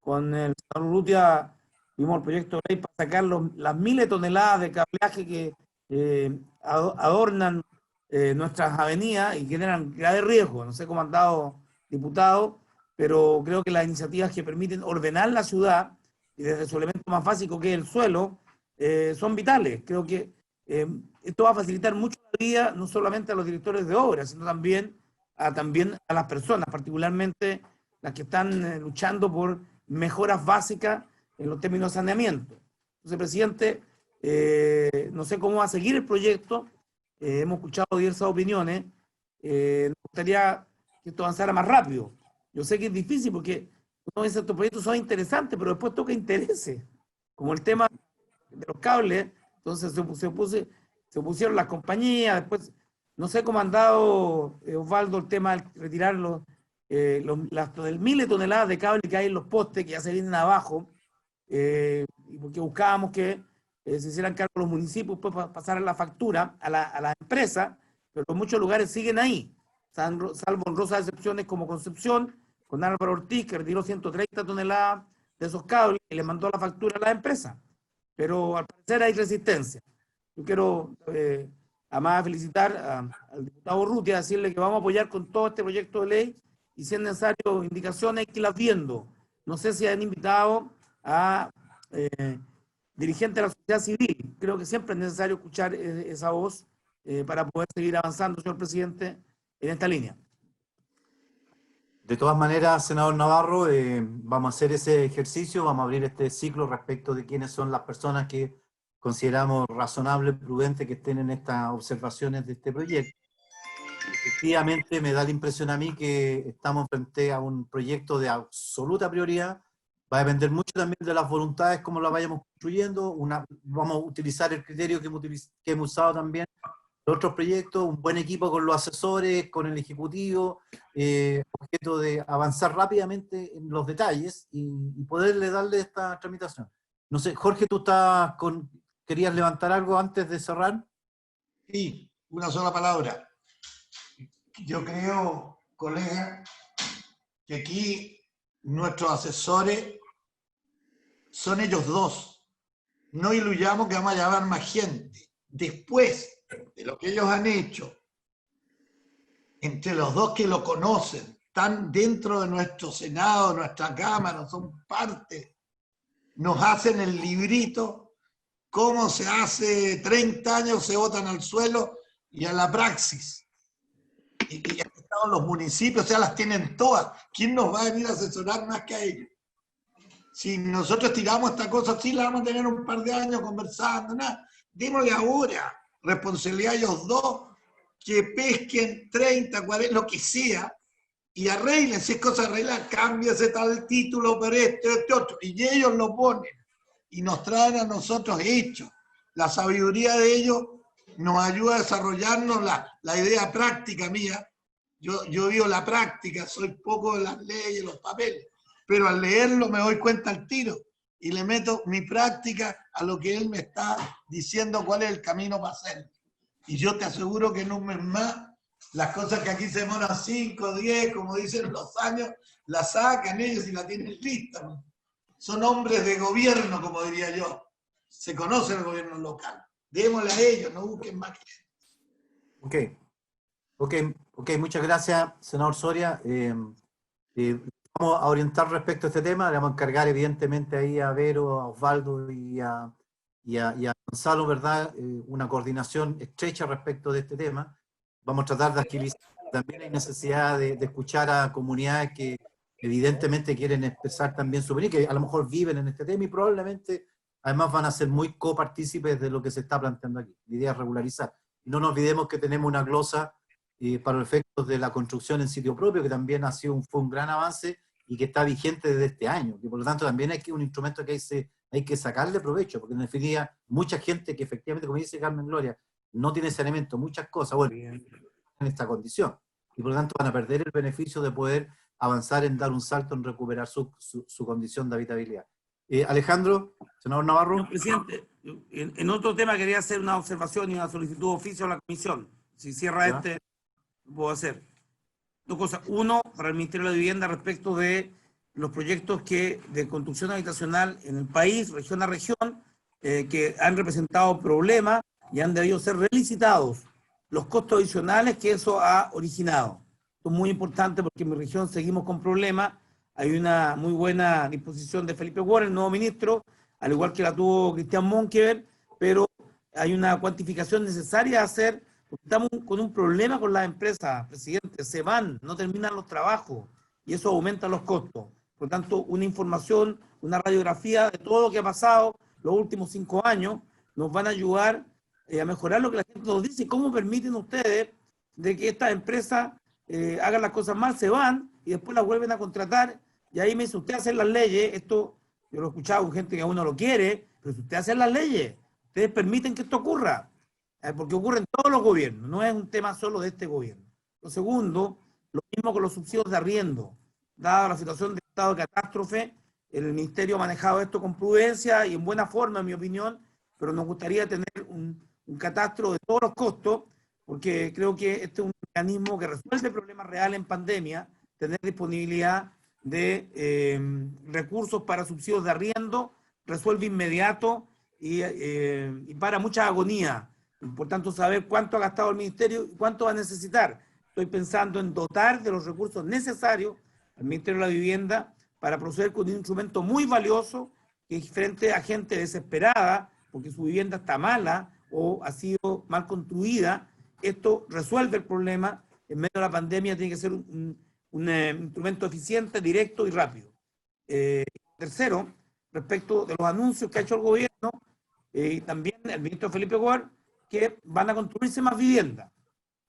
Con el senador Urrutia vimos el proyecto de ley para sacar las miles de toneladas de cableaje que adornan nuestras avenidas y generan grave riesgo. No sé cómo han dado diputado, pero creo que las iniciativas que permiten ordenar la ciudad y desde su elemento más básico que es el suelo son vitales. Creo que esto va a facilitar mucho la vida no solamente a los directores de obras, sino también a las personas, particularmente las que están luchando por mejoras básicas en los términos de saneamiento. Entonces, presidente, no sé cómo va a seguir el proyecto. Hemos escuchado diversas opiniones. Nos gustaría que esto avanzara más rápido. Yo sé que es difícil porque uno dice estos proyectos son interesantes, pero después toca intereses, como el tema de los cables. Entonces se opusieron las compañías. Después, no sé cómo han dado, Osvaldo, el tema de retirar las miles de toneladas de cable que hay en los postes que ya se vienen abajo. y porque buscábamos que se hicieran cargo los municipios, pues pasaran la factura a la empresa, pero en muchos lugares siguen ahí, salvo honrosas excepciones como Concepción, con Álvaro Ortiz, que retiró 130 toneladas de esos cables y le mandó la factura a la empresa. Pero al parecer hay resistencia. Yo quiero, además, felicitar al diputado Urrutia, decirle que vamos a apoyar con todo este proyecto de ley y si es necesario indicaciones, hay que irlas viendo. No sé si han invitado a dirigentes de la sociedad civil. Creo que siempre es necesario escuchar esa voz para poder seguir avanzando, señor presidente, en esta línea. De todas maneras, senador Navarro, vamos a hacer ese ejercicio, vamos a abrir este ciclo respecto de quiénes son las personas que consideramos razonable, prudente que estén en estas observaciones de este proyecto. Efectivamente, me da la impresión a mí que estamos frente a un proyecto de absoluta prioridad. Va a depender mucho también de las voluntades, cómo la vayamos construyendo. Vamos a utilizar el criterio que hemos usado también en otros proyectos, un buen equipo con los asesores, con el ejecutivo, objeto de avanzar rápidamente en los detalles y poderle darle esta tramitación. No sé, Jorge, ¿tú querías levantar algo antes de cerrar? Sí, una sola palabra. Yo creo, colega, que aquí nuestros asesores son ellos dos. No iluyamos que vamos a llamar más gente. Después de lo que ellos han hecho, entre los dos que lo conocen, están dentro de nuestro Senado, nuestra Cámara, son parte, nos hacen el librito, cómo se hace 30 años, se botan al suelo y a la praxis. Y los municipios, o sea, las tienen todas. ¿Quién nos va a venir a asesorar más que a ellos? Si nosotros tiramos esta cosa así, la vamos a tener un par de años conversando, nada. Démosle ahora responsabilidad a ellos dos, que pesquen 30, 40, lo que sea, y arreglen, si es cosa arreglar, cámbiase tal título por este otro, y ellos lo ponen, y nos traen a nosotros hechos. La sabiduría de ellos nos ayuda a desarrollarnos la idea práctica mía. Yo vivo la práctica, soy poco de las leyes, los papeles, pero al leerlo me doy cuenta al tiro y le meto mi práctica a lo que él me está diciendo cuál es el camino para hacerlo. Y yo te aseguro que en un mes más, las cosas que aquí se demoran 5, 10, como dicen los años, las sacan ellos y la tienen lista. Son hombres de gobierno, como diría yo. Se conoce el gobierno local. Démosle a ellos, no busquen más que... Ok, muchas gracias, senador Soria. Vamos a orientar respecto a este tema, le vamos a encargar evidentemente ahí a Vero, a Osvaldo y a Gonzalo, ¿verdad? Una coordinación estrecha respecto de este tema. Vamos a tratar de agilizar. También hay necesidad de escuchar a comunidades que evidentemente quieren expresar también su opinión, que a lo mejor viven en este tema y probablemente además van a ser muy copartícipes de lo que se está planteando aquí. La idea es regularizar. Y no nos olvidemos que tenemos una glosa para los efectos de la construcción en sitio propio, que también fue un gran avance y que está vigente desde este año, que por lo tanto también hay un instrumento que hay que sacarle provecho, porque en definitiva mucha gente que efectivamente, como dice Carmen Gloria, no tiene saneamiento, muchas cosas, bueno, en esta condición, y por lo tanto van a perder el beneficio de poder avanzar en dar un salto en recuperar su condición de habitabilidad. Alejandro, senador Navarro. No, presidente, en otro tema quería hacer una observación y una solicitud de oficio a la comisión. Si cierra ¿Ya? Lo puedo hacer. Dos cosas. Uno, para el Ministerio de la Vivienda respecto de los proyectos de construcción habitacional en el país, región a región, que han representado problemas y han debido ser relicitados los costos adicionales que eso ha originado. Esto es muy importante porque en mi región seguimos con problemas. Hay una muy buena disposición de Felipe Warren, el nuevo ministro, al igual que la tuvo Cristian Monkever, pero hay una cuantificación necesaria a hacer. Estamos con un problema con las empresas, presidente, se van, no terminan los trabajos y eso aumenta los costos. Por lo tanto, una información, una radiografía de todo lo que ha pasado los últimos 5 años nos van a ayudar a mejorar lo que la gente nos dice. ¿Cómo permiten ustedes de que estas empresas hagan las cosas mal, se van y después las vuelven a contratar? Y ahí me dice, usted hace las leyes, esto yo lo he escuchado con gente que aún no lo quiere, pero si usted hace las leyes, ustedes permiten que esto ocurra. Porque ocurre en todos los gobiernos, no es un tema solo de este gobierno. Lo segundo, lo mismo con los subsidios de arriendo. Dada la situación de estado de catástrofe, el Ministerio ha manejado esto con prudencia y en buena forma, en mi opinión, pero nos gustaría tener un catastro de todos los costos, porque creo que este es un mecanismo que resuelve problemas reales en pandemia, tener disponibilidad de recursos para subsidios de arriendo, resuelve inmediato y para mucha agonía. Por tanto, saber cuánto ha gastado el Ministerio y cuánto va a necesitar. Estoy pensando en dotar de los recursos necesarios al Ministerio de la Vivienda para proceder con un instrumento muy valioso que frente a gente desesperada, porque su vivienda está mala o ha sido mal construida, esto resuelve el problema. En medio de la pandemia tiene que ser un instrumento eficiente, directo y rápido. Tercero, respecto de los anuncios que ha hecho el gobierno, y también el ministro Felipe Guar, que van a construirse más viviendas.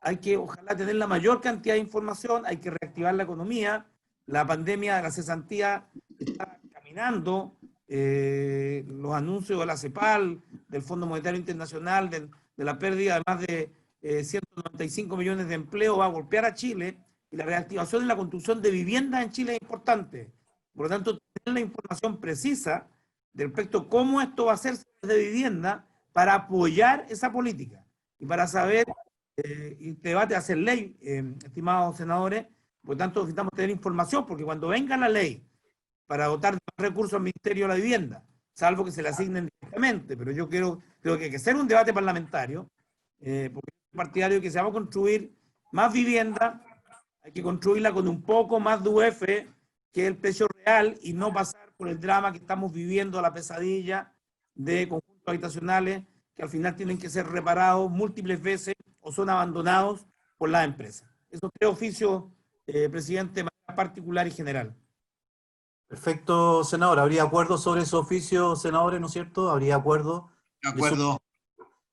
Hay que, ojalá, tener la mayor cantidad de información, hay que reactivar la economía, la pandemia de la cesantía está caminando, los anuncios de la CEPAL, del Fondo Monetario Internacional, de la pérdida de más de 195 millones de empleos va a golpear a Chile, y la reactivación y la construcción de viviendas en Chile es importante. Por lo tanto, tener la información precisa respecto a cómo esto va a hacerse de vivienda para apoyar esa política y para saber, y este debate va a ser ley, estimados senadores. Por lo tanto, necesitamos tener información, porque cuando venga la ley para dotar de más recursos al Ministerio de la Vivienda, salvo que se le asignen directamente, pero yo creo que hay que hacer un debate parlamentario, porque es partidario que se va a construir más vivienda, hay que construirla con un poco más de UF, que es el precio real, y no pasar por el drama que estamos viviendo, la pesadilla de conjuntos habitacionales que al final tienen que ser reparados múltiples veces o son abandonados por las empresas. Esos tres oficios, presidente, de manera particular y general. Perfecto, senador. ¿Habría acuerdo sobre esos oficios, senadores, no es cierto? ¿Habría acuerdo? De acuerdo.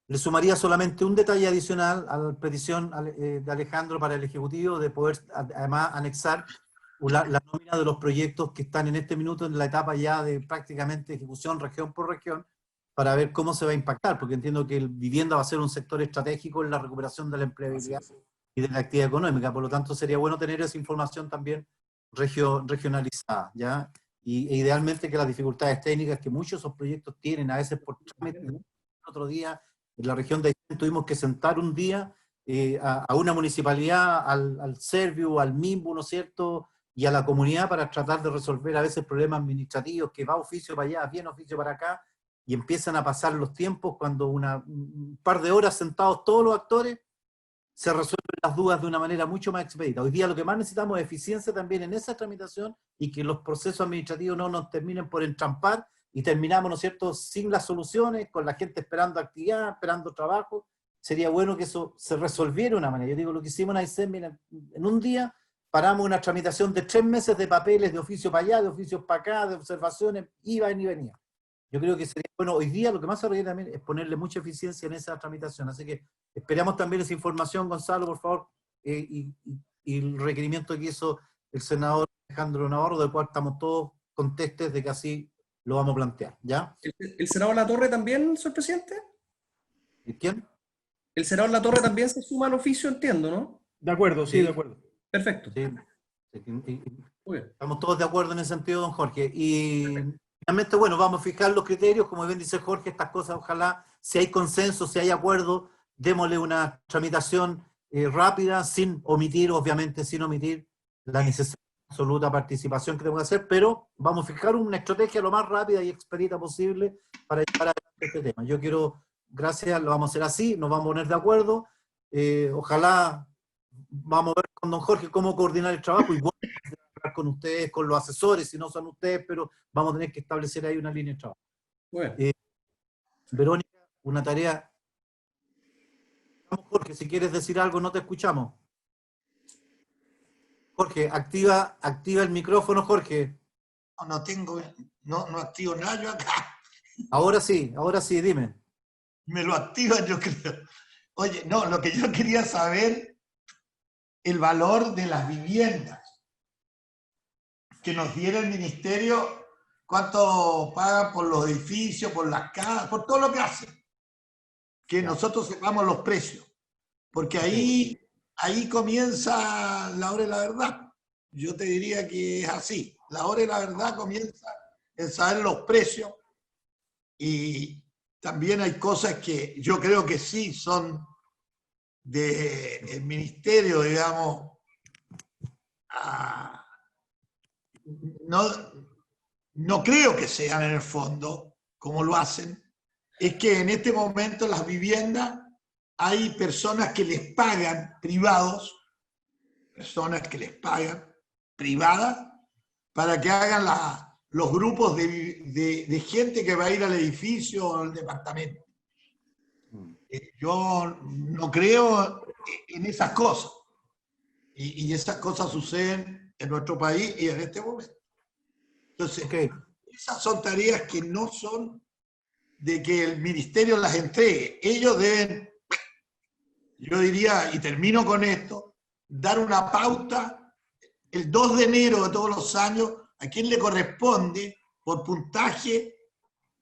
Le sumaría solamente un detalle adicional a la petición de Alejandro para el Ejecutivo de poder además anexar la nómina de los proyectos que están en este minuto en la etapa ya de prácticamente ejecución región por región, para ver cómo se va a impactar, porque entiendo que el vivienda va a ser un sector estratégico en la recuperación de la empleabilidad y de la actividad económica. Por lo tanto, sería bueno tener esa información también regionalizada, ¿ya? E idealmente que las dificultades técnicas que muchos de esos proyectos tienen, a veces por trámite. Otro día en la región de Aysén tuvimos que sentar un día a una municipalidad, al Serviu, al MIMBU, ¿no es cierto?, y a la comunidad para tratar de resolver a veces problemas administrativos, que va oficio para allá, viene oficio para acá, y empiezan a pasar los tiempos cuando un par de horas sentados todos los actores, se resuelven las dudas de una manera mucho más expedita. Hoy día lo que más necesitamos es eficiencia también en esa tramitación y que los procesos administrativos no nos terminen por entrampar y terminamos, ¿no es cierto?, sin las soluciones, con la gente esperando actividad, esperando trabajo. Sería bueno que eso se resolviera de una manera. Yo digo, lo que hicimos en Aysén, mira, en un día paramos una tramitación de 3 meses de papeles, de oficio para allá, de oficios para acá, de observaciones, iba y venía. Yo creo que sería bueno, hoy día lo que más se requiere también es ponerle mucha eficiencia en esa tramitación. Así que esperamos también esa información, Gonzalo, por favor, y el requerimiento que hizo el senador Alejandro Navarro, del cual estamos todos contestes de que así lo vamos a plantear, ¿ya? ¿El senador Latorre también, señor presidente? ¿Y quién? El senador Latorre también se suma al oficio, entiendo, ¿no? De acuerdo, sí, de acuerdo. Perfecto. Sí. Muy bien. Estamos todos de acuerdo en ese sentido, don Jorge. Y finalmente, bueno, vamos a fijar los criterios, como bien dice Jorge, estas cosas, ojalá, si hay consenso, si hay acuerdo, démosle una tramitación rápida, sin omitir, obviamente, sin omitir la necesaria absoluta participación que tenemos que hacer, pero vamos a fijar una estrategia lo más rápida y expedita posible para llevar adelante este tema. Yo quiero, gracias, lo vamos a hacer así, nos vamos a poner de acuerdo, ojalá vamos a ver con don Jorge cómo coordinar el trabajo, igual hablar con ustedes, con los asesores, si no son ustedes, pero vamos a tener que establecer ahí una línea de trabajo. Bueno. Verónica, una tarea. Vamos, Jorge, si quieres decir algo, no te escuchamos. Jorge, activa el micrófono, Jorge. No activo nada yo acá. Ahora sí, dime. Me lo activan, yo creo. Oye, no, lo que yo quería saber, el valor de las viviendas que nos diera el ministerio, cuánto pagan por los edificios, por las casas, por todo lo que hacen. Que nosotros sepamos los precios. Porque ahí comienza la hora de la verdad. Yo te diría que es así. La hora de la verdad comienza en saber los precios, y también hay cosas que yo creo que sí son del ministerio, digamos, no creo que sean en el fondo, como lo hacen, es que en este momento las viviendas hay personas que les pagan privados, personas que les pagan privadas, para que hagan los grupos de gente que va a ir al edificio o al departamento. Yo no creo en esas cosas. Y esas cosas suceden en nuestro país y en este momento. Entonces, esas son tareas que no son de que el ministerio las entregue. Ellos deben, yo diría, y termino con esto, dar una pauta el 2 de enero de todos los años a quién le corresponde por puntaje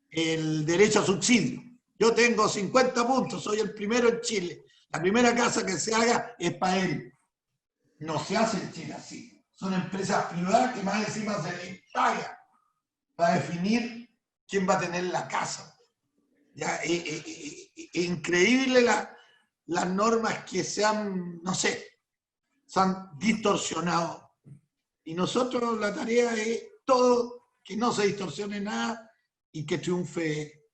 el derecho a subsidio. Yo tengo 50 puntos, soy el primero en Chile. La primera casa que se haga es para él. No se hace en Chile así. Son empresas privadas que más encima se les paga para definir quién va a tener la casa. Ya, increíble las normas que se han, no sé, se han distorsionado. Y nosotros la tarea es todo, que no se distorsione nada y que triunfe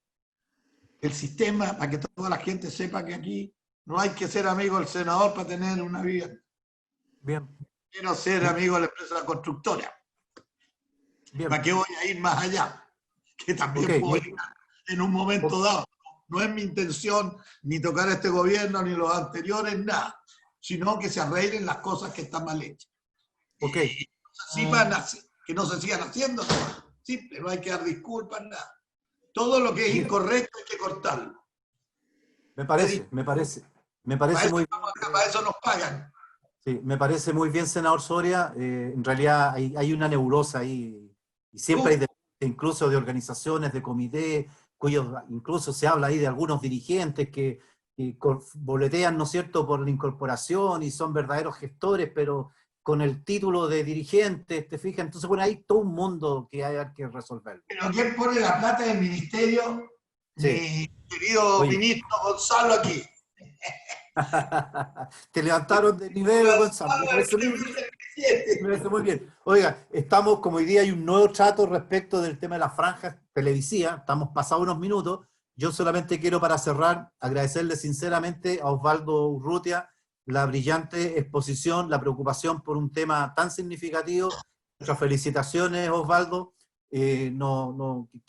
el sistema, para que toda la gente sepa que aquí no hay que ser amigo del senador para tener una vivienda. Bien. Quiero ser amigo de la empresa constructora. Bien. ¿Para qué voy a ir más allá? Que también puedo ir en un momento dado. No es mi intención ni tocar a este gobierno ni los anteriores, nada, sino que se arreglen las cosas que están mal hechas. Y así que no se sigan haciendo. Simple, no hay que dar disculpas, nada. Todo lo que es incorrecto hay que cortarlo. Me parece muy bien. Para eso nos pagan. Sí, me parece muy bien, senador Soria. En realidad hay una nebulosa ahí, y siempre hay debates, incluso de organizaciones, de comités, cuyos incluso se habla ahí de algunos dirigentes que boletean, ¿no es cierto?, por la incorporación y son verdaderos gestores, pero con el título de dirigentes, ¿te fijas? Entonces, bueno, hay todo un mundo que hay que resolver. Pero ¿quién pone la plata del ministerio? Sí. Mi querido ministro Gonzalo aquí. Te levantaron de nivel, Gonzalo. Me parece muy bien. Oiga, estamos, como hoy día hay un nuevo trato respecto del tema de las franjas televisivas, estamos pasados unos minutos. Yo solamente quiero, para cerrar, agradecerle sinceramente a Osvaldo Urrutia la brillante exposición, la preocupación por un tema tan significativo. Nuestras felicitaciones, Osvaldo. Qué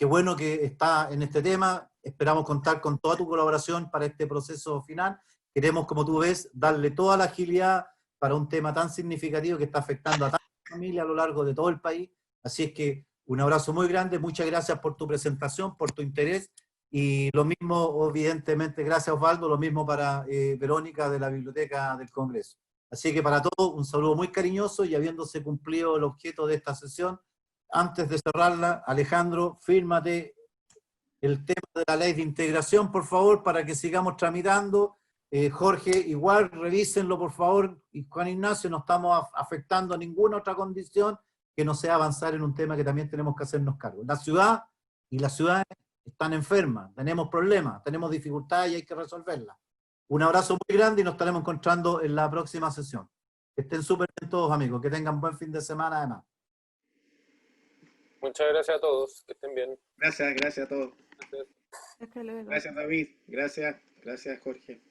bueno que está en este tema. Esperamos contar con toda tu colaboración para este proceso final. Queremos, como tú ves, darle toda la agilidad para un tema tan significativo que está afectando a tantas familias a lo largo de todo el país. Así es que un abrazo muy grande, muchas gracias por tu presentación, por tu interés, y lo mismo, evidentemente, gracias Osvaldo, lo mismo para Verónica de la Biblioteca del Congreso. Así que para todos, un saludo muy cariñoso, y habiéndose cumplido el objeto de esta sesión, antes de cerrarla, Alejandro, fírmate el tema de la ley de integración, por favor, para que sigamos tramitando. Jorge, igual, revísenlo, por favor, y Juan Ignacio, no estamos afectando ninguna otra condición que no sea avanzar en un tema que también tenemos que hacernos cargo. La ciudad y las ciudades están enfermas, tenemos problemas, tenemos dificultades y hay que resolverlas. Un abrazo muy grande y nos estaremos encontrando en la próxima sesión. Que estén súper bien todos, amigos, que tengan buen fin de semana además. Muchas gracias a todos, que estén bien. Gracias a todos. Hasta luego. Gracias, David. Gracias, Jorge.